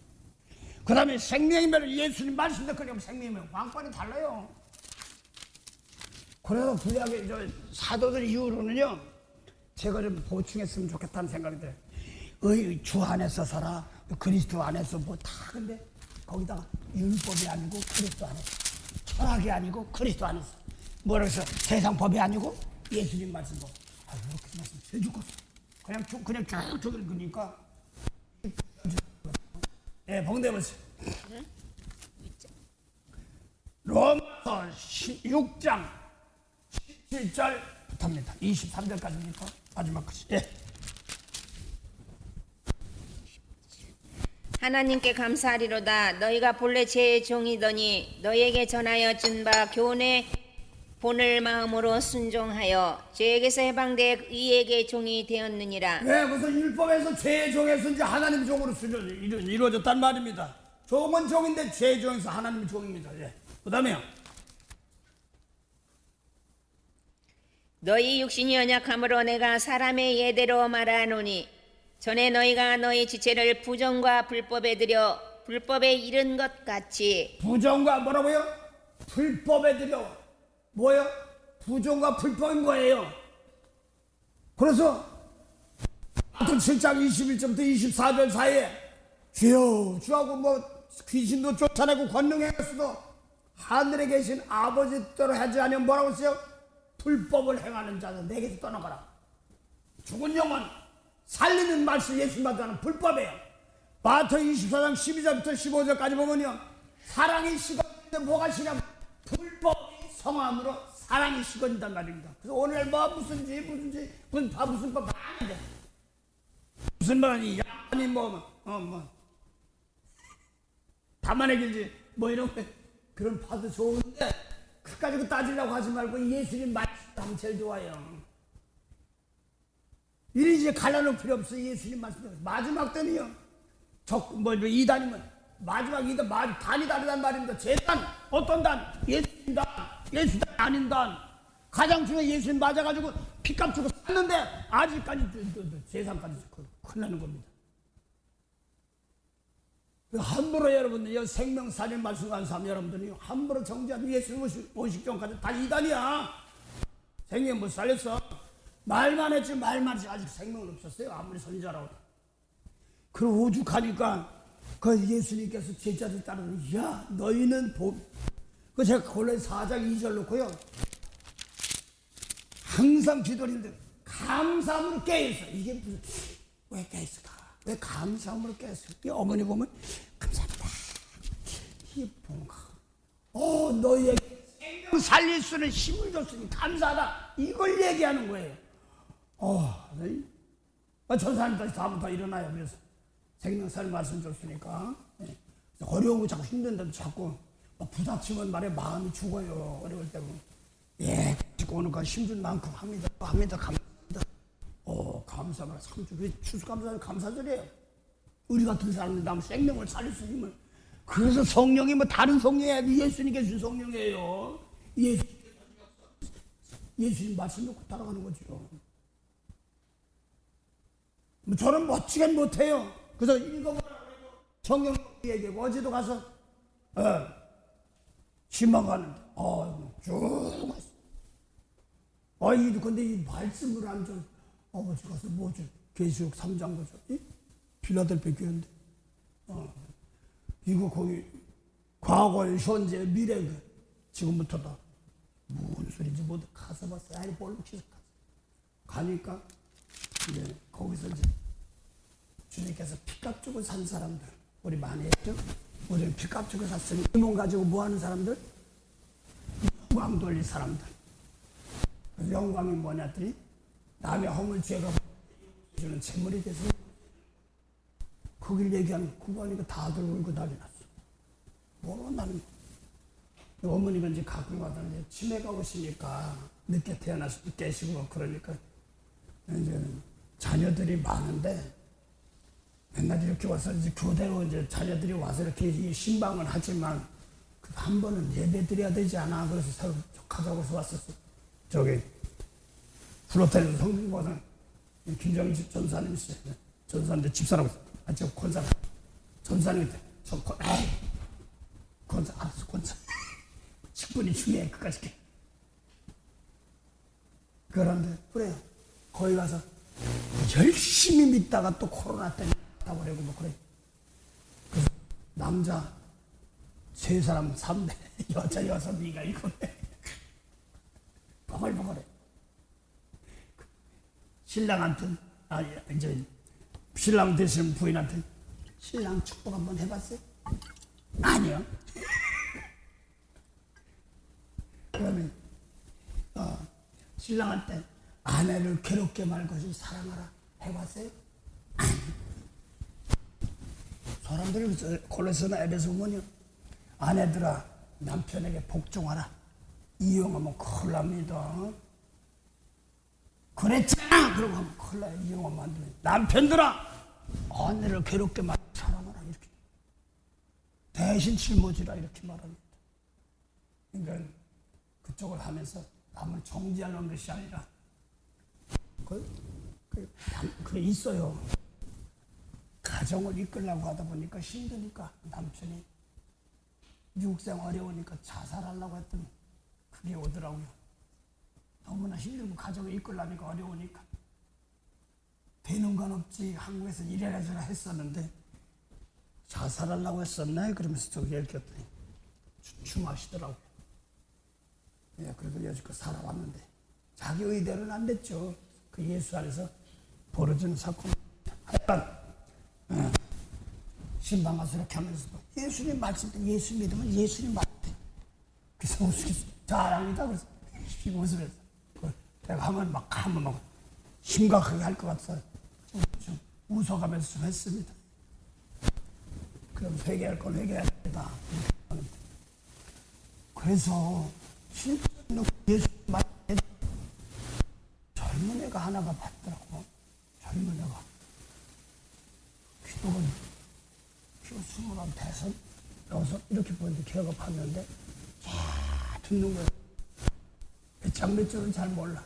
그 다음에 생명의 멸, 예수님 말씀대로 끌려가면 생명의 멸, 왕권이 달라요. 그래서 구약의 사도들 이후로는요, 제가 좀 보충했으면 좋겠다는 생각이 들어요. 주 안에서 살아, 그리스도 안에서 뭐 다, 근데 거기다가 율법이 아니고 그리스도 안에서, 철학이 아니고 그리스도 안에서, 뭐라 해서 세상 법이 아니고 예수님 말씀 뭐. 이렇게 말씀 제일 좋겠어. 그냥 쭉 읽으니까. 예, 봉대보세요. 로마서 6장 17절부터입니다. 23절까지니까 마지막 것이. 예. 하나님께 감사하리로다. 너희가 본래 제 종이더니 너희에게 전하여 준 바 교훈의 본을 마음으로 순종하여 죄에게서 해방돼 의에게 종이 되었느니라. 네, 무슨 율법에서 죄의 종에서 이제 하나님 종으로 이루어졌단 말입니다. 종은 종인데 죄의 종에서 하나님 종입니다. 예. 그다음에요. 너희 육신이 연약함으로 내가 사람의 예대로 말하노니 전에 너희가 너희 지체를 부정과 불법에 들여 불법에 이른 것 같이. 부정과 뭐라고요? 불법에 들여. 뭐예요? 부정과 불법인 거예요. 그래서 마태 7장 21절부터 24절 사이에 주여 주하고 뭐 귀신도 쫓아내고 권능행했어도 하늘에 계신 아버지 뜻대로 하지 않으면 뭐라고 했어요? 불법을 행하는 자는 내게서 떠나가라. 죽은 영은 살리는 말씀 예수님 받는 불법이에요. 마태 24장 12절부터 15절까지 보면요, 사랑이 식어지는데 뭐가 시냐? 불법이 성함으로 사랑이 식어진단 말입니다. 그래서 오늘 뭐 무슨 법 많은데 무슨 말이 양반이 다만의 길지 뭐 이런 그런 파도 좋은데 그까지 따지려고 하지 말고 예수님 말씀 하면 제일 좋아요. 이리 이제 갈라놓을 필요 없어. 예수님 말씀. 마지막 때는요, 이단이면 마지막 이단, 단이 다르단 말입니다. 제단, 어떤 단? 예수님 단, 예수단 아닌 단. 가장 중요한 예수님 맞아가지고 피값 주고 샀는데 아직까지 세상까지 큰일 나는 겁니다. 함부로 여러분들 생명사진 말씀하는 사람 여러분들이 함부로 정지하는 예수님 오식종까지 다 이단이야. 생명 못 살렸어. 말만 했지 아직 생명은 없었어요. 아무리 선지자라고. 그리고 오죽하니까 그 예수님께서 제자들 따르는 야 너희는 그 제가 골로새 4장 2절 놓고요, 항상 기도리는데 감사함으로 깨어있어. 이게 무슨 왜 깨어있을까? 왜 감사함으로 깨어있을까? 어머니 보면 감사합니다. 이게 뭔가 너희에게 생명 살릴 수 있는 힘을 줬으니 감사하다. 이걸 얘기하는 거예요. 전사님까지 다음부터 일어나요. 그래서 생명살 말씀 줬으니까. 어려운 거 자꾸 힘든데도 자꾸 부닥치면 말에 마음이 죽어요. 어려울 때 보면. 예, 오늘까지 힘준 만큼 합니다. 감사합니다. 감사합니다. 왜 추수감사는 감사절이에요. 우리 같은 사람들 남은 생명을 살릴 수 있는. 그래서 성령이 다른 성령이 예수님께 준 성령이에요. 예수님 말씀 놓고 따라가는 거죠. 저는 멋지게 못해요. 그래서 읽어보라고 성경 얘기하고 어제도 가서 신방 가는데 쭉 갔어. 근데 이 말씀을 안 줘. 어제 가서 뭐죠? 계시록 3장 거죠. 필라델피아 교회인데 이거 거기 과거, 현재, 미래 지금부터다. 무슨 소리인지 모두 가서 봤어요. 아니 볼록해서 가니까 이제 거기서 이제 주님께서 피값 주고 산 사람들, 우리 많이 했죠. 우리는 피값 주고 샀으니 이 몸 가지고 뭐 하는 사람들? 영광 돌릴 사람들. 그래서 영광이 뭐냐 했더니 남의 허물 죄가 주는 재물이 돼서 거기를 얘기하는 그거 하니까 다들 울고 난리 났어. 뭐로 나는 어머니가 이제 가끔 가다가 치매가 오시니까 늦게 태어나서 깨시고 그러니까 이제 자녀들이 많은데 맨날 이렇게 와서 이제 교대로 이제 자녀들이 와서 이렇게 신방을 하지만 한 번은 예배 드려야 되지 않아. 그래서 새로 가자고서 왔었어. 저기 플로텔 성공보다 김정희 전사님 있어요. 전사인데 집사라고 저 권사 전사님인데 저 권사 알았어 권사 10분이 중요해 그까짓 게. 그런데 그래요. 거기 가서 열심히 믿다가 또 코로나 때문에 가버리고 뭐 그래. 그래서 남자 3사람 3대 여자 6이가 이거네. 버글버글해. 신랑한테 이제 신랑 되시는 부인한테 신랑 축복 한번 해봤어요? 아니요. 그러면 신랑한테 아내를 괴롭게 말 것이 사랑하라 해봤어요? 아니요. 사람들이 골로새나 에베소 보면요, 아내들아 남편에게 복종하라. 이용하면 큰일 납니다. 그랬잖아. 그러고 하면 큰일 나요. 이용하면 안 돼. 남편들아 아내를 괴롭게 말 사랑하라 이렇게 대신 짊어지라 이렇게 말합니다. 그러니까 그쪽을 하면서 남을 정지하는 것이 아니라 그게 있어요. 가정을 이끌려고 하다 보니까 힘드니까 남편이 육생 어려우니까 자살하려고 했더니 그게 오더라고요. 너무나 힘들고 가정을 이끌려니까 어려우니까 되는 건 없지. 한국에서 이래라 저래라 했었는데 자살하려고 했었네. 그러면서 저기 읽혔더니 주춤하시더라고요. 예, 그래도 여지껏 살아왔는데 자기 의대로는 안 됐죠. 그 예수 안에서 벌어지는 사건. 하여간 신방 가서 이렇게 하면서도 예수님 말씀 때 예수 믿으면 예수님 말씀 때 그래서 웃으면서 자랑이다 그래서 웃으면서 내가 하면 막 심각하게 할 것 같아서 좀 웃어가면서 좀 했습니다. 그럼 회개할 건 회개해야 된다. 그래서 진짜 예수 말씀 젊은 애가 하나가 봤더라고. 젊은 애가 기도가 키가 21, 6 이렇게 보는데 걔가 봤는데 다 듣는 거야. 몇 장 몇 절은 잘 몰라.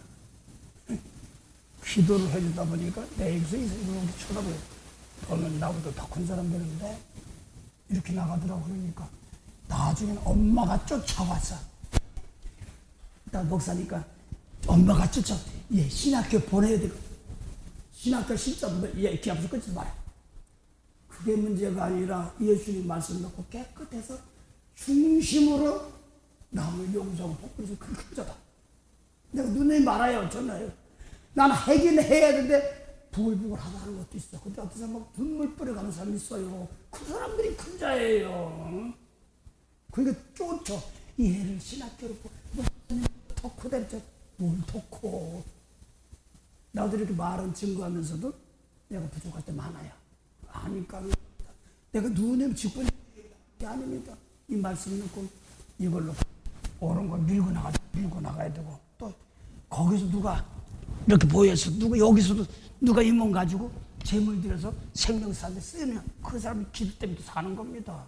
기도를 해주다 보니까 내 입술에서 이렇게 쳐다보여. 너는 나보다 더 큰 사람 되는데 이렇게 나가더라고. 그러니까 나중에는 엄마가 쫓아왔어. 나 목사니까 엄마가 쫓아왔어. 얘 신학교 보내야 되고 신학교 신점 얘 기합수 끊지 마라. 그게 문제가 아니라 예수님 말씀 놓고 깨끗해서 중심으로 남을 용서하고 복그래서 큰 자다. 내가 눈에 말아요. 전화요. 나는 하긴 해야 되는데 부글부글 하는 것도 있어. 근데 어떤 사람 막 눈물 뿌려가는 사람이 있어요. 그 사람들이 큰 자예요. 그러니까 쫓아. 얘를 신학교로 덕후 됐죠. 뭘 덕후. 나도 이렇게 말은 증거하면서도 내가 부족할 때 많아요. 아니까 내가 눈에 짚은 게 아닙니다. 이 말씀 듣고 이걸로 옳은 걸 밀고 나가야 되고 또 거기서 누가 이렇게 보여서 누가 여기서도 누가 이 몸 가지고 재물 들여서 생명사한테 쓰면 그 사람이 기도 때문에 사는 겁니다.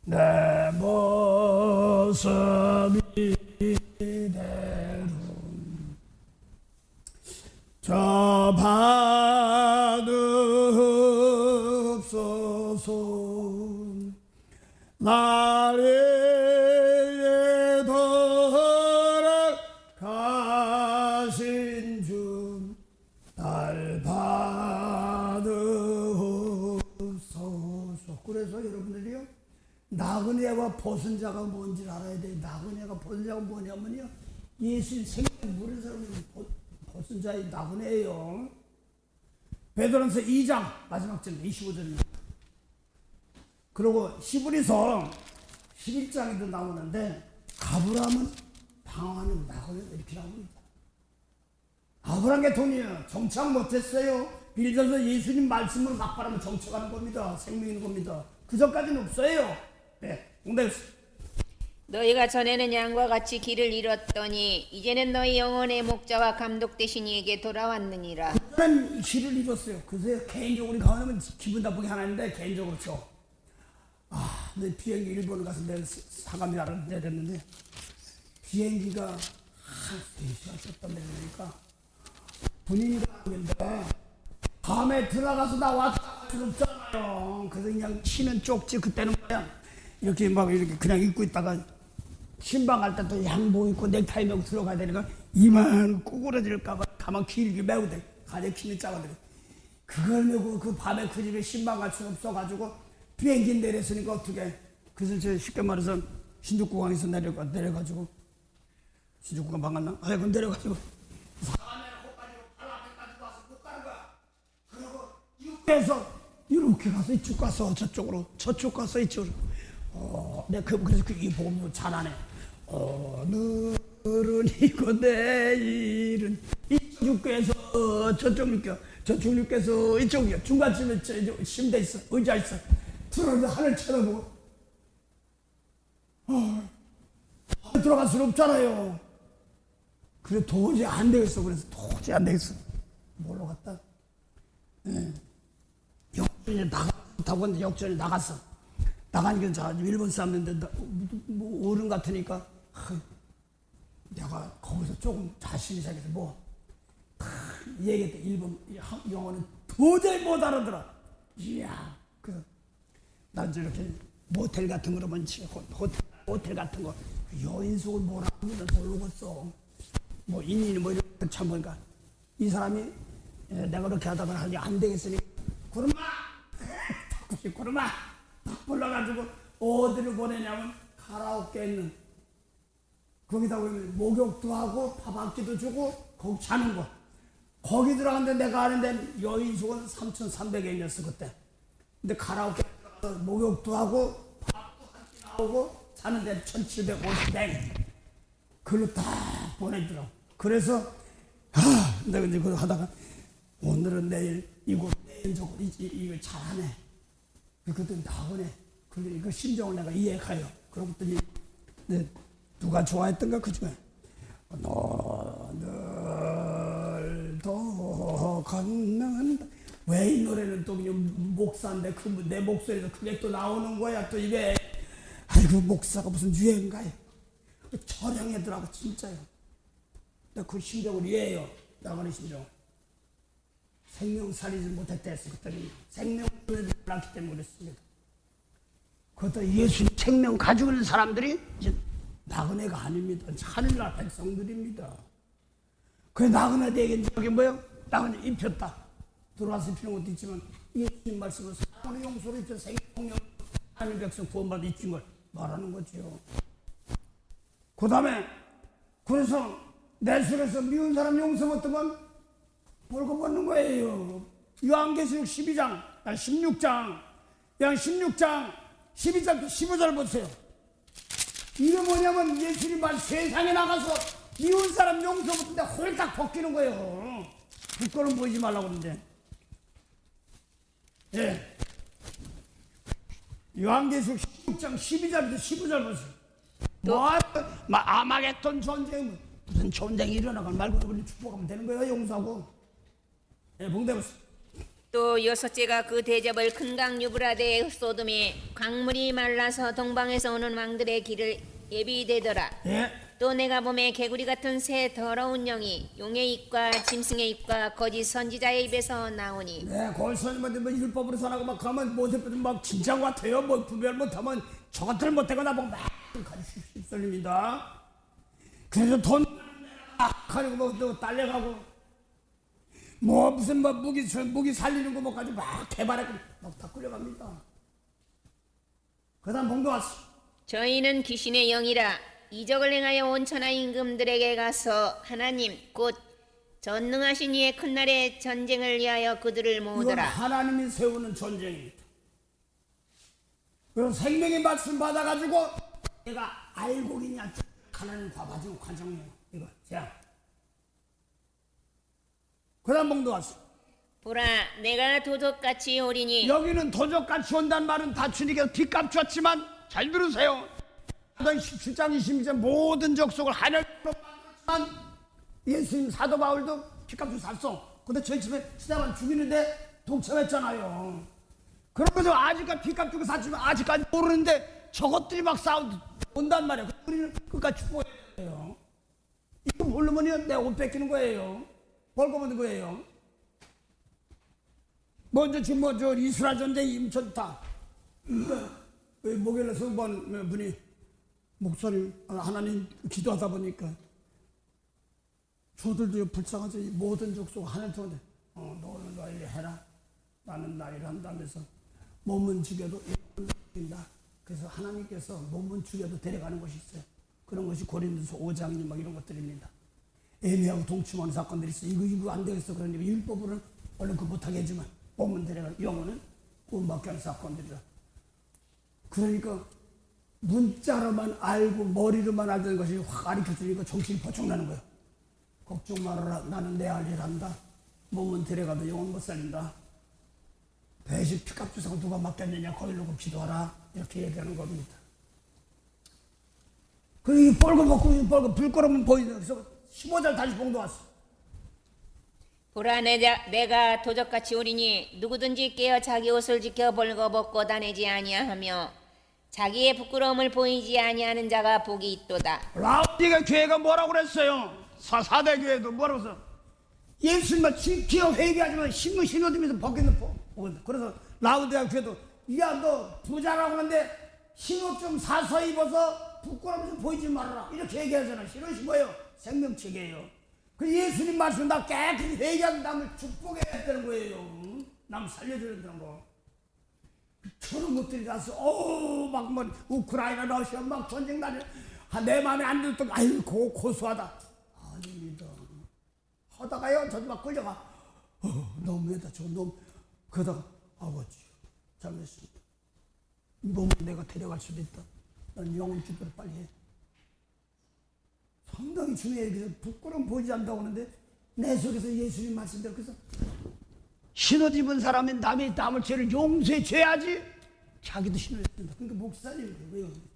내 모습이 이대로 저 받읍소서. 나를 돌아가신 주 날 받으소서. 여러분들이요, 나그네와 보선자가 뭔지 알아야 돼요. 나그네가 보선자가 뭐냐면요, 예수님 생명 모르는 사람은 보선자의 나그네예요. 베드로전서 2장 마지막 절 25절입니다. 그리고 히브리서 11장에도 나오는데 아브라함은 방황하는 나그네 이렇게 나옵니다. 아브라함의 돈이에요. 정착 못했어요. 빌려서 예수님 말씀으로 막바라면 정착하는 겁니다. 생명인 겁니다. 그 전까지는 없어요. 네, 응답했어요. 너희가 전에는 양과 같이 길을 잃었더니 이제는 너희 영혼의 목자와 감독 되신 이에게 돌아왔느니라. 저는 길을 잃었어요. 그래서 개인적으로 가면 기분 나쁘게 하나인데 개인적으로 내 비행기 일본 가서 내일 상암에 내렸는데 비행기가 한 3시간 쳤다 내리니까 분위기가 나는데 밤에 들어가서 나왔다 할 수 없잖아요. 그래서 그냥 쉬는 쪽지 그때는 그냥 이렇게 막 이렇게 그냥 입고 있다가 신방 갈 때 또 양복 입고 넥타이 메고 들어가야 되니까 이만 구부러질까봐 가만 길게 메고 돼. 가재 키는 작아들. 그걸 메고 그 밤에 그 집에 신방 갈 수 없어가지고 비행기 내렸으니까 어떻게. 그래서 저 쉽게 말해서 신주쿠강에서 내려가지고 신주쿠강 방갔나? 그럼 내려가지고 사과내라 호까지로 발 앞에까지 와서 못 가는 거야. 그리고 육에서 이렇게 가서 이쪽 가서 저쪽 가서 이쪽으로. 내가 그래서 이 보험도 잘하네. 오늘은 이거 내일은 이쪽 육교에서 저쪽 육교, 저쪽 육교에서 이쪽 육교, 중간쯤에 침대 있어, 의자 있어. 들어가서 하늘 쳐다보고 들어갈 수는 없잖아요. 그래 도저히 안 되겠어. 그래서 도저히 안 되겠어. 뭘로 갔다? 역전에 나갔다고 역전에 나갔어. 나가니까 자 일본 사람인데 뭐 어른 같으니까 내가 거기서 조금 자신이 생겨서 얘기했대. 일본 영어는 도저히 못 알아들어. 이야, 그래서 난 저렇게 모텔 같은 거로 많지. 호텔 같은 거 여인숙을 뭐라고 하면 모르겠어. 뭐 인인이 뭐 이렇게 참 보니까 이 사람이 내가 그렇게 하다가 하지 안 되겠으니 구름아 자꾸씩 구름아 딱 불러가지고 어디를 보내냐면 카라오케 있는 거기다 보면 목욕도 하고 밥 한 끼도 주고 거기 자는 거 거기 들어갔는데 내가 아는데 여인숙은 3,300엔이었어 그때. 근데 카라오케 목욕도 하고 밥도 한 끼 나오고 자는 데 1,750엔 그걸로 다 보내더라고. 그래서 내가 이제 그거 하다가 오늘은 내일 이거 내일 저거 이거 잘하네. 그것도 나오네. 그 심정을 내가 이해가요. 그러고더니 누가 좋아했던가 그 중에 오늘도 걷는다. 왜 이 노래는 또 그냥 목사인데 내 목소리도 그게 또 나오는 거야. 또 이게 아이고 목사가 무슨 유행가요. 저량하더라고 진짜요. 내가 그 심정을 이해해요. 나가는 심정. 생명 살리지 못했댔어. 그랬더니 생명을 낳기 때문에 그랬습니다. 그것도 예수님 생명 가지고 있는 사람들이 이제 나그네가 아닙니다. 하늘나라 백성들입니다. 그래 나그네 되게 저기 뭐요? 나그네 입혔다. 들어와서 입히는 것도 있지만 예수님 말씀은 사랑의 용서로 입혀 생명 하늘 백성 구원받아 입힌 걸 말하는 거죠. 그 다음에 그래서 내 속에서 미운 사람 용서 못하면 벌금 받는 거예요. 요한계시록 16장 12절 15절 보세요. 이게 뭐냐면 예수님 말 세상에 나가서 미운 사람 용서 못하는데 홀딱 벗기는 거예요. 부끄러움 보이지 말라고 그러는데. 예. 요한계시록 16장 12절부터 15절 보세요. 아마겟돈 전쟁 무슨 전쟁이 일어나건 말고 우리 축복하면 되는 거예요. 용서하고. 예, 봉대보세요. 또 여섯째가 그 대접을 큰 강 유브라데에 쏟음에 강물이 말라서 동방에서 오는 왕들의 길을 예비되더라. 예. 또 내가 봄에 개구리 같은 새 더러운 영이 용의 입과 짐승의 입과 거짓 선지자의 입에서 나오니. 네, 거짓선지자들 뭐 율법으로 살아고 막 가면 막 진짜 같아요. 뭐 분별 못하면 저 같을 못하거나 막 가르치기 쉽습니다. 그래서 돈 가지고 뭐 딸려가고. 뭐 무슨 뭐 무기 살리는 거 뭐 가지고 막 개발하고 막 다 끌려갑니다. 그 다음 봉도 왔어. 저희는 귀신의 영이라 이적을 행하여 온 천하 임금들에게 가서 하나님 곧 전능하신 이의 큰 날의 전쟁을 위하여 그들을 이건 모으더라. 하나님이 세우는 전쟁입니다. 그래서 생명의 말씀 받아가지고 내가 알고 있냐 하나님 봐가지고 관장이에요. 이거 자, 그 다음 봉도 왔어. 보라 내가 도적같이 오리니 여기는 도적같이 온다는 말은 다 주님께서 빚값 줬지만 잘 들으세요. 17장 26절 모든 족속을 하늘로 만들었지만 예수님 사도 바울도 빚값 주고 샀어. 근데 저희 집에 시다만 죽이는데 동참했잖아요. 그러면서 아직까지 빚값 주고 샀지만 아직까지 모르는데 저것들이 막 온단 말이에요. 우리는 끝까지 축복해야 돼요. 이거 모르면 내 옷 뺏기는 거예요. 벌금 얻는 거예요. 먼저 지금 저 이스라엘 전쟁 임천타 목요일에 성부한 분이 목사님 하나님 기도하다 보니까 저들도 불쌍하지 모든 족속 하늘 통한데 너는 너 일 해라 나는 나 일한다면서 몸은 죽여도 일한다. 그래서 하나님께서 몸은 죽여도 데려가는 것이 있어요. 그런 것이 고린도서 5장이 막 이런 것들입니다. 애매하고 동침하는 사건들이 있어요. 이거 안 되겠어. 그러니까 율법으로는 얼른 그 못하게 하지만 몸은 데려가는 영혼은 구원받게 하는 사건들이라. 그러니까 문자로만 알고 머리로만 알던 것이 확 가르쳐주니까 정신이 버쩍 나는 거예요. 걱정 말아라. 나는 내 할 일 한다. 몸은 데려가도 영혼 못 살린다. 배식 피값 주사고 누가 맡겼느냐 거기로 기도하라. 이렇게 얘기하는 겁니다. 그리고 뻘거 먹고 뻘거 불 꺼러면 보이는 그래서 15절 다시 봉도 왔어. 보라 내가 도적같이 오리니 누구든지 깨어 자기 옷을 지켜 벌거벗고 다니지 아니하며 자기의 부끄러움을 보이지 아니하는 자가 복이 있도다. 라우디가 교회가 뭐라고 그랬어요? 사대 교회도 뭐라고 했어? 예수님만 기어 회개하지만 신어들면서 벗기는 그래서 라우디가 교회도 야 너 부자라고 하는데 신옷 좀 사서 입어서 부끄러움 좀 보이지 말아라 이렇게 얘기하잖아. 신옷이 뭐예요? 생명책이에요. 그 예수님 말씀 나 깨끗이 회개하는 남을 축복해야 되는 거예요. 남 살려주는 거. 저런 것들이 나서 막 뭐 우크라이나 러시아 막 전쟁 나려 내 마음에 안 들었던 아유 고소하다. 아닙니다. 하다가요 저도 막 끌려가. 너무했다. 저 너무 그러다가 아버지 잘못했습니다. 이 몸을 내가 데려갈 수도 있다. 난 영혼 축복을 빨리 해. 상당히 중요해요. 그래서 부끄러움 보이지 않는다고 하는데 내 속에서 예수님 말씀대로 그래서 신옷 입은 사람이 남의 남을 죄를 용서해 줘야지 자기도 신을 입는다. 그러니까 목사님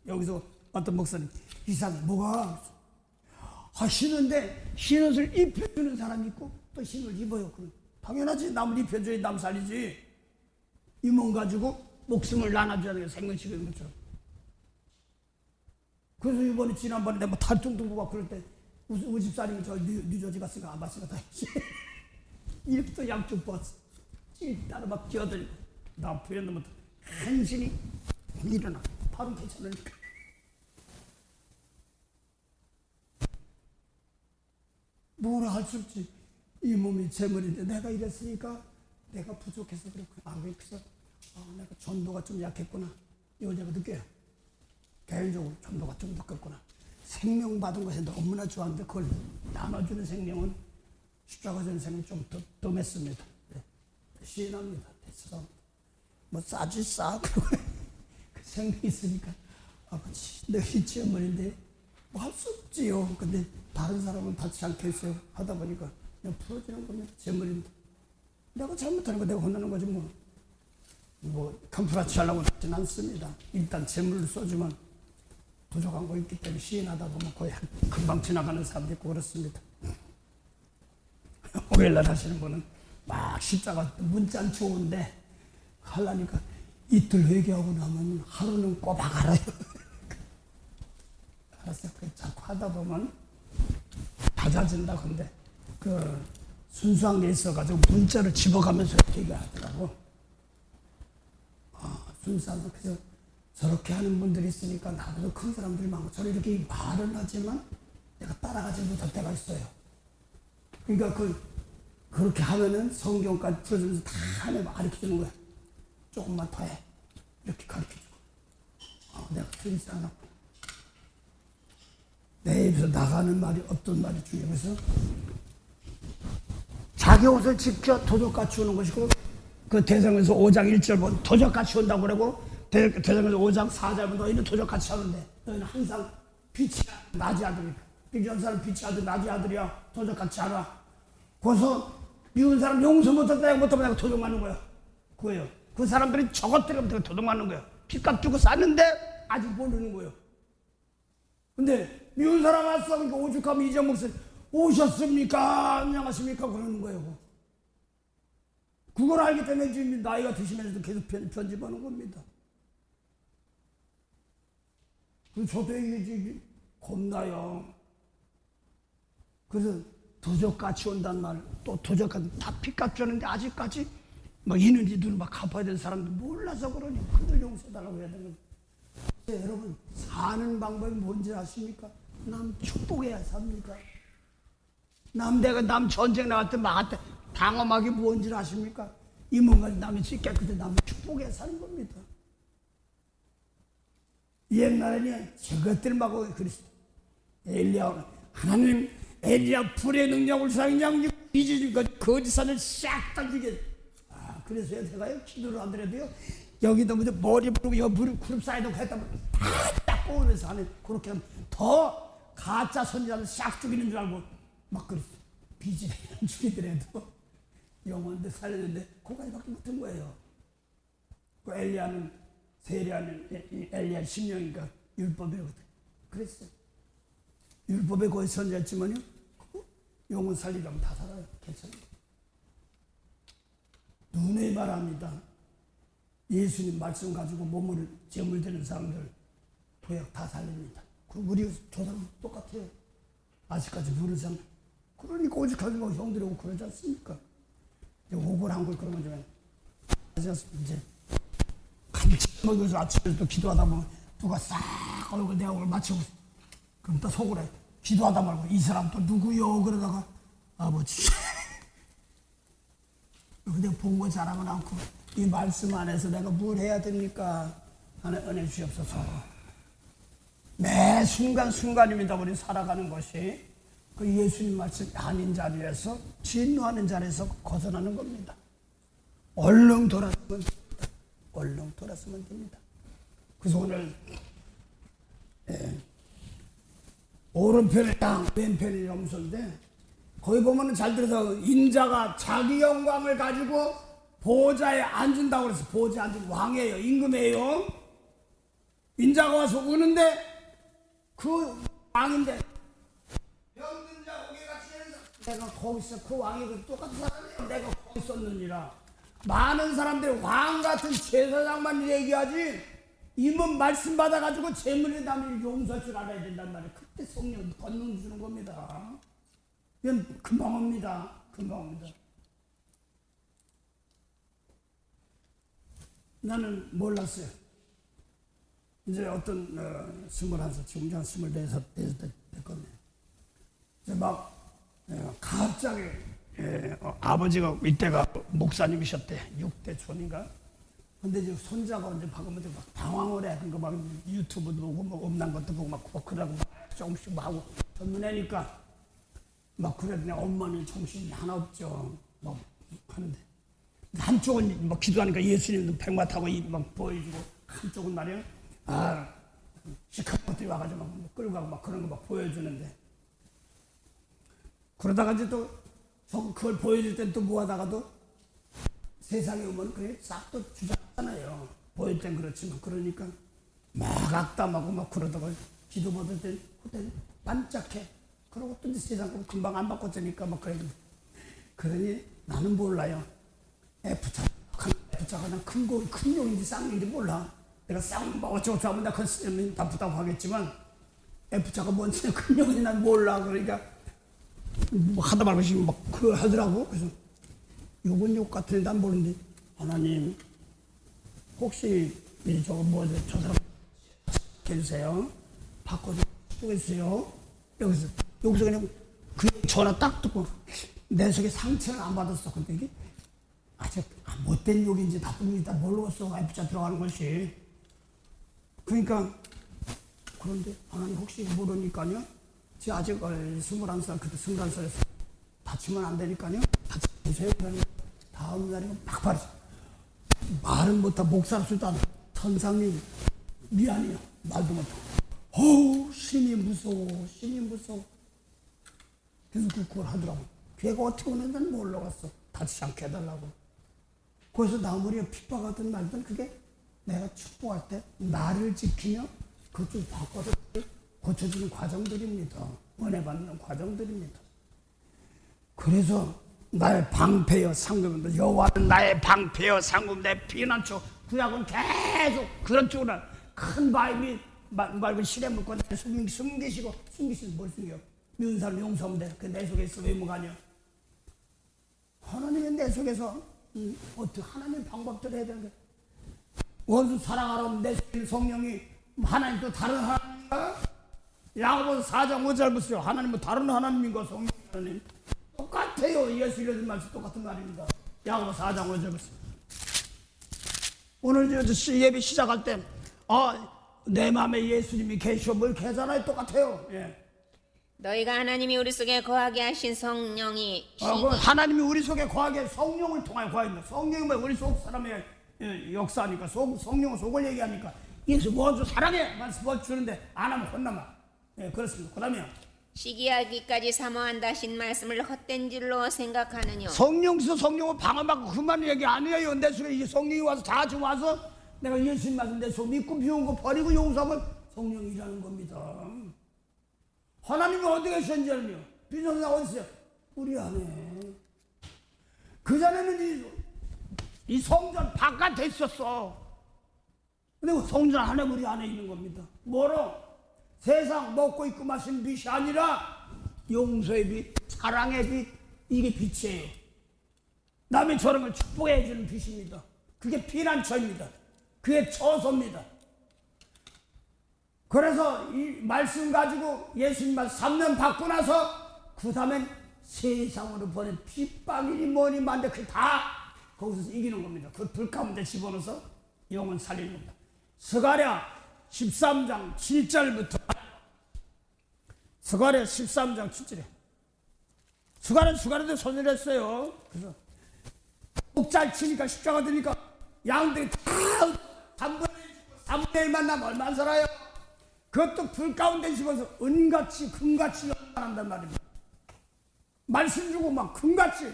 여기서 어떤 목사님 이상해 뭐가 신은데 신옷을 입혀주는 사람이 있고 또 신을 입어요. 그럼 당연하지. 남을 입혀줘야 남 살리지. 이 몸 가지고 목숨을 나눠주는 게 생명식인 것처럼. 그래서 이번에 지난번에 내가 달 퉁퉁 부고 그럴 때 우리 집사람이 저 뉴저지 갔으니까 안 봤으니까 다 이렇게 또 양쪽 봤어. 따로 막 끼어들고 나 부연놈부터 한신이 일어나. 바로 괜찮으니까. 뭐라 할 수 없지. 이 몸이 재물인데 내가 이랬으니까 내가 부족해서 그렇구나. 그래서 내가 전도가 좀 약했구나. 이걸 내가 느껴요. 개인적으로 전도가 좀 느꼈구나. 생명 받은 것이 너무나 좋았는데 그걸 나눠주는 생명은 십자가 전 생명이 좀 더 맺습니다. 네. 시인합니다. 됐어. 뭐 싸지 싸. 그러고 그 생명이 있으니까 아버지 너희 재물인데 뭐 할 수 없지요. 근데 다른 사람은 받지 않겠어요. 하다 보니까 그냥 풀어지는 겁니다. 재물인데 내가 잘못하는 거 내가 혼나는 거지 뭐 컴프라치 하려고 하진 않습니다. 일단 재물을 써주면 부족한 거 있기 때문에 시인하다 보면 거의 금방 지나가는 사람도 있고 그렇습니다. 오일날 하시는 분은 막 십자가 문자는 좋은데 하려니까 이틀 회개하고 나면 하루는 꼬박 알아요. 알았어요. 자꾸 하다 보면 낮아진다. 근데 그 순수한 게 있어가지고 문자를 집어가면서 얘기하더라고. 순수한 거 그래서 저렇게 하는 분들이 있으니까 나보다 큰 사람들이 많고 저는 이렇게 말은 하지만 내가 따라가지 못할 때가 있어요. 그러니까 그렇게 하면은 성경까지 풀어주면서 다 하나님 가르쳐주는 거야. 조금만 더 해. 이렇게 가르쳐주고. 내가 들리지 않아. 내 입에서 나가는 말이 어떤 말이 중요해서 자기 옷을 지켜 도적같이 오는 것이고, 그 대성에서 5장 1절 보면 도적같이 온다고 그러고, 대성에서 5장 4절 보면 너희는 도적같이 하는데 너희는 항상 빛이 낮이 아들이야. 비교한 사람 빛이 아들 낮이 아들이야. 도적같이 하라. 거기서 미운 사람 용서 못한다 못하면 도적 맞는 거야. 그거예요. 그 사람들이 저것들이 도적 맞는 거야. 핏값 주고 쌌는데 아직 모르는 거예요. 근데 미운 사람 왔어. 그러니까 오죽하면 이정 목사님 오셨습니까? 안녕하십니까? 그러는 거예요. 그걸 알기 때문에 지금 나이가 드시면서도 계속 편집하는 겁니다. 그래서 저도 이게 겁나요. 그래서 도적같이 온단 말, 또 도적같이 다 핏값 주는데 아직까지 막 있는지 눈을 막 갚아야 되는 사람들 몰라서 그러니 그들 용서해달라고 해야 되는 거예요. 여러분, 사는 방법이 뭔지 아십니까? 남 축복해야 삽니까? 남 전쟁 나갈 때 막을 때 방어막이 뭔지 아십니까? 이 뭔가 남이 깨끗해 남 축복해야 사는 겁니다. 옛날에는 저것들 막 그랬어요. 엘리야, 하나님 엘리야 불의 능력을 사용하면 이제 거짓선을 싹 다 죽여. 그래서 제가요 기도를 하더라도요 여기도 먼저 머리 부르고 여 무릎 구릅 사이도 했다면 딱 꼬으면서 하는, 그렇게 하면 더 가짜 선지자를 싹 죽이는 줄 알고 막 그랬어. 비지를 죽이더라도 영혼들 살렸는데 그거까지밖에 못한 거예요. 그 엘리야는 세리야는 엘리야 10명이니까 율법이거든. 그랬어요. 율법에 거의 선지했지만요 영혼 살리려면 다 살아요. 괜찮아요. 눈에 말합니다. 예수님 말씀 가지고 몸을 제물 되는 사람들 도약 다 살립니다. 그리고 우리 저 사람 똑같아요. 아직까지 모르는 사람. 그러니까 오직하게 뭐 형들이 오고 그러지 않습니까? 오골 한골 그러면 좀 이제 간식 먹여서 아침에 또 기도하다 보면 누가 싹 얼굴 내 얼굴 맞추고 그럼 또 속으로 해. 기도하다 말고 이 사람 또 누구요? 그러다가 아버지 근데 본거 자랑은 않고 이 말씀 안에서 내가 뭘 해야 됩니까? 하나님 은혜 주시옵소서. 매 순간순간입니다. 우리 살아가는 것이 그 예수님 말씀 아닌 자리에서 진노하는 자리에서 벗어나는 겁니다. 얼른 돌았으면 됩니다. 얼른 돌았으면 됩니다. 그래서 오늘 오른편에 땅, 왼편에 염소인데 거기 보면은 잘 들어서 인자가 자기 영광을 가지고 보좌에 앉은다고 그래서 보좌에 앉은 왕이에요. 임금이에요. 인자가 와서 우는데 그 왕인데 병든 자 오게 같이 해서 내가 거기서 그 왕이 똑같은 사람이에요. 내가 거기 있었느니라. 많은 사람들이 왕 같은 제사장만 얘기하지 임은 말씀 받아가지고 재물의 남을 용서할 줄 알아야 된단 말이에요. 그때 성령 권능 주는 겁니다. 이건 금방 옵니다. 금방 옵니다. 나는 몰랐어요. 이제 어떤 21살, 지금 한 24살 됐거든요. 이제 막 갑자기 아버지가 이때가 목사님이셨대. 6대 촌인가? 근데 이제 손자가 이제 방금 막 방황을 해. 그러니까 막 유튜브도 보고 뭐 없는 것도 보고 막 그러고 막 조금씩 막 하고 젊은 애니까 막 그랬더니 엄마는 정신이 하나 없죠. 막 하는데 한쪽은 막 기도하니까 예수님도 백마 타고 막 보여주고 한쪽은 말이야 시커먼 것들이 와가지고 막 끌고 가고 막 그런 거 막 보여주는데 그러다가 이제 또 그걸 보여줄 땐 또 뭐 하다가도 세상에 오면 그게 싹 또 주잖아요. 보일 땐 그렇지만 그러니까 막 악담하고 막 그러다가 기도 받을 땐 그때 반짝해. 그러고 또 세상 금방 안 바꿨으니까 막 그래. 그러니 나는 몰라요. F자가 난 큰 용인지 쌍 용인지 몰라. 내가 쌍 어쩌고 하면 나 그건 나쁘다고 하겠지만 F자가 뭔지 큰 용인지 난 몰라. 그러니까 뭐 하다 말고 지금 막 그걸 하더라고. 그래서 욕은 욕 같은데 난 모르는데 하나님 혹시 저거 저 사람 해주세요. 바꿔주세요. 여기서 그냥 그 전화 딱 듣고 내 속에 상처를 안 받았어. 근데 이게 아주 못된 욕인지 나쁜 욕인지 다 모르겠어. F자 들어가는 것이. 그러니까 그런데 하나님 혹시 모르니까요. 제가 아직 21살 그때 21살에서 다치면 안 되니까요. 다치세요. 그러니 다음 날이면 막 바르죠. 말은 못하고 목사를 수도 안 해. 선상님 미안해요. 말도 못하고. 어우 신이 무서워. 신이 무서워. 그래서 그걸 하더라고. 걔가 어떻게 오는지는 몰라갔어. 다치지 않게 해달라고. 그래서 나무리에 핍박하든 말든 그게 내가 축복할 때 나를 지키며 그걸 바꿔서 고쳐주는 과정들입니다. 은혜 받는 과정들입니다. 그래서 나의 방패여 상급입니다. 여호와는 나의 방패여 상급 내 피난처. 구약은 계속 그런 쪽으로 큰 바위 맑은 실에 묻고 내 숨기시고 뭘 숨겨? 미운 사람 용서하면 돼. 그 내 속에 있어 외모가 아니야. 하나님은 내 속에서 어떻게 하나님 방법대로 해야 되는 거야. 원수 사랑하라면 내 속에 성령이 하나님 또 다른 하나님인가? 야고보서 4장 5절 보세요. 하나님은 다른 하나님인가 성령 하나님? 똑같아요. 예수 이르는 말씀 똑같은 말입니다. 야고보서 4장 5절 보세요. 오늘 예배 시작할 때 내 마음에 예수님이 계셔 뭘 계잖아요. 똑같아요. 예. 너희가 하나님이 우리 속에 거하게 하신 성령이 하나님이 우리 속에 거하게 성령을 통하여 거하입니다. 성령은 우리 속 사람의 역사니까 성령은 속을 얘기하니까 예수 원수 사랑해 말씀 주는데 안 하면 혼나마. 예, 그렇습니다. 그다음에 시기하기까지 사모한다 하신 말씀을 헛된 줄로 생각하느뇨. 성령은 방언받고 그만 얘기 아니에요. 내 속에 이제 성령이 와서 자주 와서 내가 예수님 말씀 내 속 믿고 비운 거 버리고 용서하면 성령이라는 겁니다. 하나님이 어디 계셨는지요? 비전사 어디 있어요? 우리 안에. 그전에는 이 성전 바깥에 있었어. 근데 성전 안에 우리 안에 있는 겁니다. 뭐로? 세상 먹고 입고 마시는 빛이 아니라 용서의 빛, 사랑의 빛, 이게 빛이에요. 남의 저런 걸 축복해 주는 빛입니다. 그게 피난처입니다. 그게 처소입니다. 그래서 이 말씀 가지고 예수님 말씀 3년 받고 나서 그 다음엔 세상으로 보낸 핍박이니 뭐니 만데 그게 다 거기서 이기는 겁니다. 그 불 가운데 집어넣어서 영혼 살리는 겁니다. 스가랴 13장 7절부터 스가랴 13장 7절에 스가랴도 선언했어요. 그래서 목잘 치니까 십자가 드니까 양들이 다 3분의 1만 나면 얼마나 살아요? 그것도 불 가운데 집어서 은같이 금같이 연단한단 말입니다. 말씀 주고 막 금같이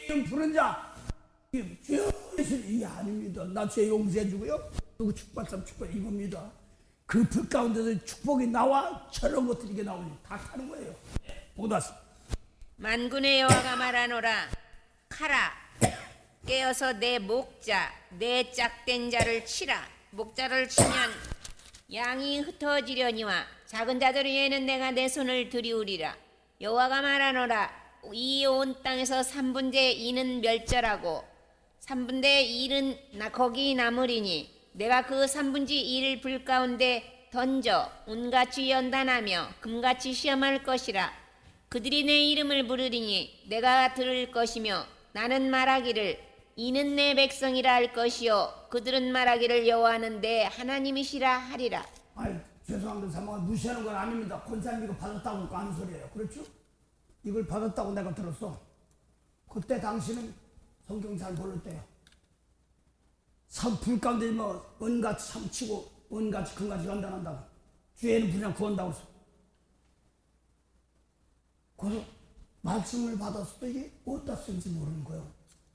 죄인 부른 자 이게 아닙니다. 나 죄 용서해 주고요. 그리고 축복받으면 축복 이겁니다. 그 불 가운데서 축복이 나와 저런 것들이 이게 나오니 다 타는 거예요. 못 왔어. 만군의 여호와가 말하노라. 카라 깨어서 내 목자 내 짝된 자를 치라. 목자를 치면 양이 흩어지려니와 작은 자들 위에는 내가 내 손을 들이우리라. 여호와가 말하노라. 이 온 땅에서 3분의 2는 멸절하고 3분의 1은 거기 남으리니 내가 그 3분의 1을 불 가운데 던져 운같이 연단하며 금같이 시험할 것이라. 그들이 내 이름을 부르리니 내가 들을 것이며 나는 말하기를 이는 내 백성이라 할 것이요 그들은 말하기를 여호와는 내 하나님이시라 하리라. 아니 죄송합니다. 사모가 무시하는 건 아닙니다. 권사님 이거 받았다고 하는 소리예요. 그렇죠? 이걸 받았다고 내가 들었어. 그때 당시는 성경 잘 모를 때요. 불 가운데 뭐 은같이 삼치고 은같이 금같이 연단한다고. 주에는 그냥 구한다고 했어. 그래서 말씀을 받았어도 이게 어디다 쓴지 모르는 거예요.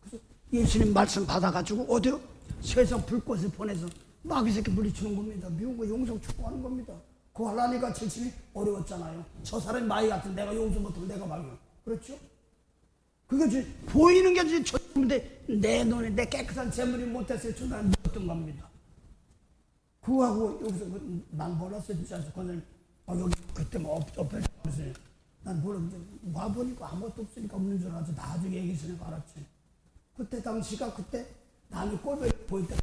그래서 예수님 말씀 받아가지고 어디요? 세상 불꽃을 보내서 마귀 새끼 물리치는 겁니다. 미운 거 용서 축복하는 겁니다. 그거 하려니까 질심이 어려웠잖아요. 저 사람이 마귀 같은 내가 용서 못하면 내가 마귀. 그렇죠? 그게 보이는 게 좋은데 내 눈에 내 깨끗한 재물이 못했어요. 저는 못했던 겁니다. 그거하고 여기서 난 몰랐어요. 진짜 권사님 여기 그때 뭐 없었어요. 난 몰랐는데 와보니까 아무것도 없으니까 없는 줄 알았지. 나중에 얘기했으니까 알았지. 그때 당시가 그때 남이 꼴보기 보일 때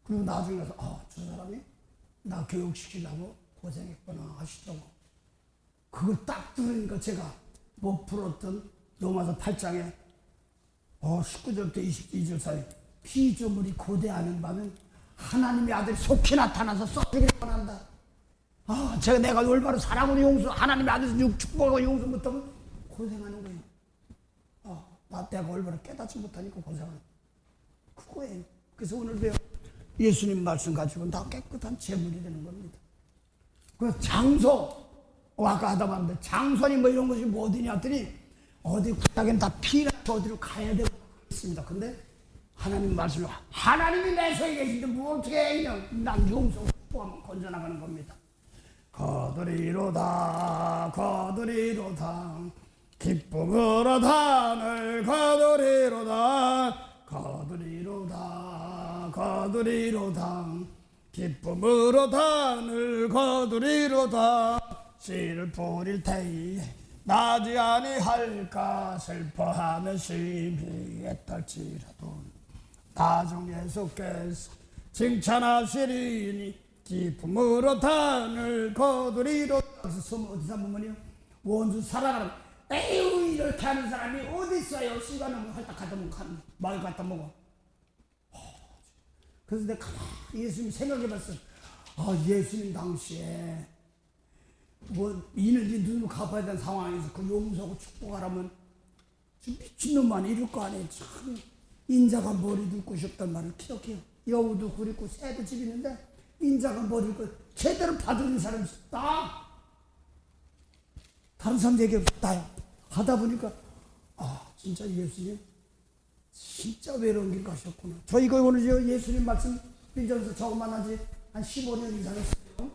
그리고 나중에 가서 저 사람이 나 교육시키려고 고생했구나 하시더라고. 그걸 딱 들으니까 제가 못 풀었던 로마서 8장에 19절부터 22절 사이 피조물이 고대하는 바는 하나님의 아들이 속히 나타나서 썩기를 원한다. 제가 내가 올바로 사랑으로 용서, 하나님의 아들 축복하고 용서 못하면 고생하는 거예요. 내가 올바로 깨닫지 못하니까 고생하는 그거예요. 그래서 오늘 배워 예수님 말씀 가지고 다 깨끗한 제물이 되는 겁니다. 그 장소, 아까 하다 말했는데 장소니 뭐 이런 것이 뭐 어디냐 했더니 어디 구약에는 다 피라서 어디로 가야 되고 있습니다. 근데 하나님 말씀이 하나님이 내 속에 계신데 뭐 어떻게 해? 난 용서 축복하면 건져나가는 겁니다. 거두리로다 거두리로다 기쁨으로 단을 거두리로다 거두리로다 거두리로다 기쁨으로 단을 거두리로다 슬프릴 테이 나지 아니할까 슬퍼하며 심히 애떨지라도 나중 예수께서 칭찬하시리니 기쁨으로 단을 거두리로. 그래서 어디서 보면요 원수 살아가는 에휴 이렇게 하는 사람이 어디 있어요. 시간은 헐딱 갖다 먹고 마을 갖다 먹어. 그래서 내가 가만히 예수님 생각해봤어. 예수님 당시에 뭐 이늘이 눈을 갚아야 되는 상황에서 그 용서하고 축복하라면 미친놈만 이럴 거 아니에요. 참 인자가 머리 둘 곳이 없단 말을 기억해요. 여우도 굴 있고 새도 집 있는데 인자가 머리 둘 곳 제대로 받는 사람이 없다. 다른 사람 얘기 없다요. 하다 보니까 진짜 예수님 진짜 외로운 길 가셨구나. 저 이거 오늘 예수님 말씀 빈전에서 저것만 한지 한 15년 이상 했어요.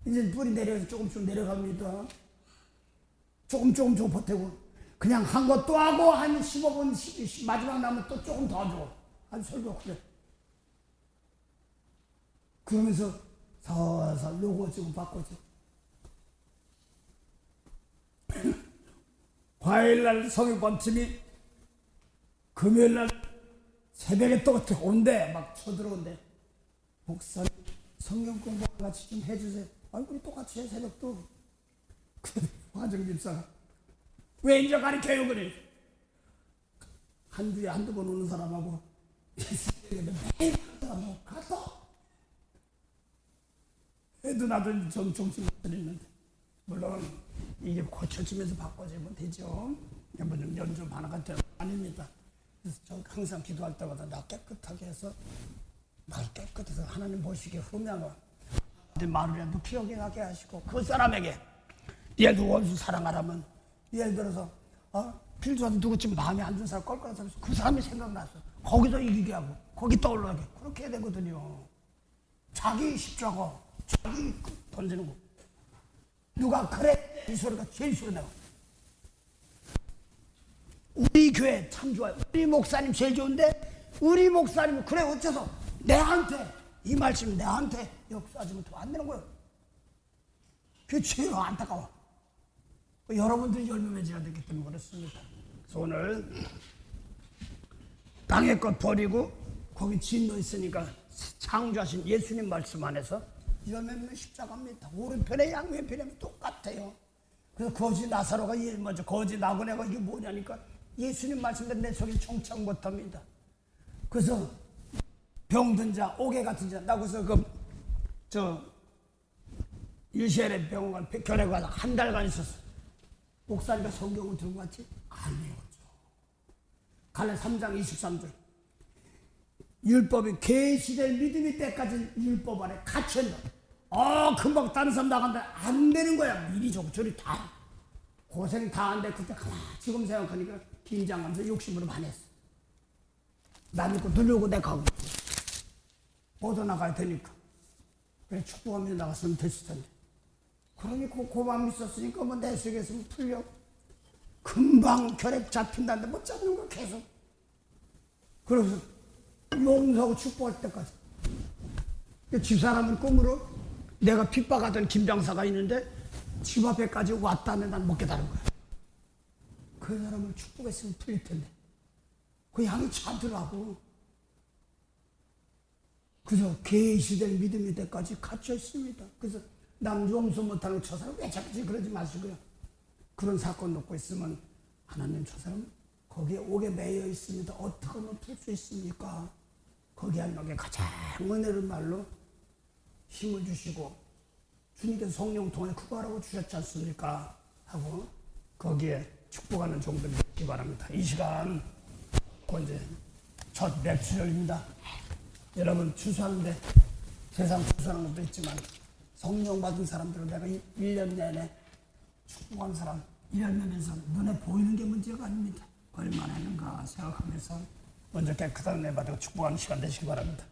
이제 뿌리 내려서 조금씩 내려갑니다. 조금 버티고 그냥 한 거 또 하고 한 15분 마지막 남으면 또 조금 더 줘. 한 설교 그래. 그러면서 살살 요거지고 바꿔줘. 화요일날 성육반팀이 금요일날 새벽에 또 온대. 막 쳐들어온대. 목사님 성경 공부 같이 좀 해주세요. 우리 똑같이 해 새벽도. 화정 집사가 왜 이제 가르쳐요 그래. 한 주에 한두 번 오는 사람하고 매일 하는 사람하고 같아. 해도 나도 좀 정신 못 차리는데 물론 이게 고쳐지면서 바꿔지면 되죠. 연좀 하나가 되는 거 아닙니다. 그래서 저 항상 기도할 때마다 나 깨끗하게 해서 말 깨끗해서 하나님 보시기에 흠양을 말을 해도 기억이 나게 하시고 그 사람에게 예를 들어 원수 사랑하라면 예를 들어서 필요한 누구 지금 마음에 안 드는 사람 껄껄한 사람 그 사람이 생각났어. 거기서 이기게 하고 거기 떠올라게 그렇게 해야 되거든요. 자기 십자가 자기 던지는 거 누가 그래 이 소리가 제일 소리 나고 우리 교회 참 좋아요. 우리 목사님 제일 좋은데 우리 목사님 그래 어째서 내한테 이 말씀이 내한테 역사하지면 또 안 되는 거예요. 그게 제일 안타까워. 여러분들이 열매 맺어야 되기 때문에 그렇습니다. 그래서 오늘 땅의 것 버리고 거기 진노 있으니까 창조하신 예수님 말씀 안에서 열매 맺는 십자가입니다. 오른편에 양왼편에 똑같아요. 그래서 거지 나사로가 제일 먼저 거지 나그네가 이게 뭐냐니까 예수님 말씀대로 내 속에 총착 못합니다. 그래서 병든 자, 오개 같은 자, 나 그래서 유시엘의 병원 결핵 가서 한 달간 있었어. 목사님과 성경을 들고 갔지? 안 외웠죠. 갈라 3장 23절. 율법이 계시될 믿음이 때까지 율법 안에 갇혀있는 금방 다른 사람 나간다. 안 되는 거야. 미리 저거 저리 다. 고생 다 안 돼. 그때 가만히 지금 생각하니까 긴장하면서 욕심으로 많이 했어. 나 믿고 누르고 내가 가고. 뻗어나가야 되니까. 그래 축복하면서 나갔으면 됐을 텐데. 그러니 그 마음이 있었으니까 뭐 내 속에서 풀려. 금방 결핵 잡힌다는데 못 잡는 거 계속. 그래서 용서하고 축복할 때까지. 집사람은 꿈으로 내가 핍박하던 김병사가 있는데 집 앞에까지 왔다면 난 못 깨달은 거야. 그 사람을 축복했으면 풀릴 텐데. 그 양이 차더라고. 그래서 계시될 믿음이 때까지 갇혀 있습니다. 그래서 남 용서 못하는 저 사람 왜 자꾸 그러지 마시고요. 그런 사건 놓고 있으면 하나님 저 사람 거기에 옥에 매여 있습니다. 어떻게 하면 풀 수 있습니까? 거기에 하는 게 가장 은혜로운 말로 힘을 주시고 주님께서 성령 통해 그거 하라고 주셨지 않습니까? 하고 거기에 축복하는 종들이 있기 바랍니다. 이 시간 이제 첫 랩출혈입니다. 여러분 추수하는데 세상 추수하는 것도 있지만 성령 받은 사람들은 내가 1년 내내 축복한 사람 일하면서 눈에 보이는 게 문제가 아닙니다. 얼마나 했는가 생각하면서 먼저 깨끗한 은혜 받고 축복하는 시간 되시기 바랍니다.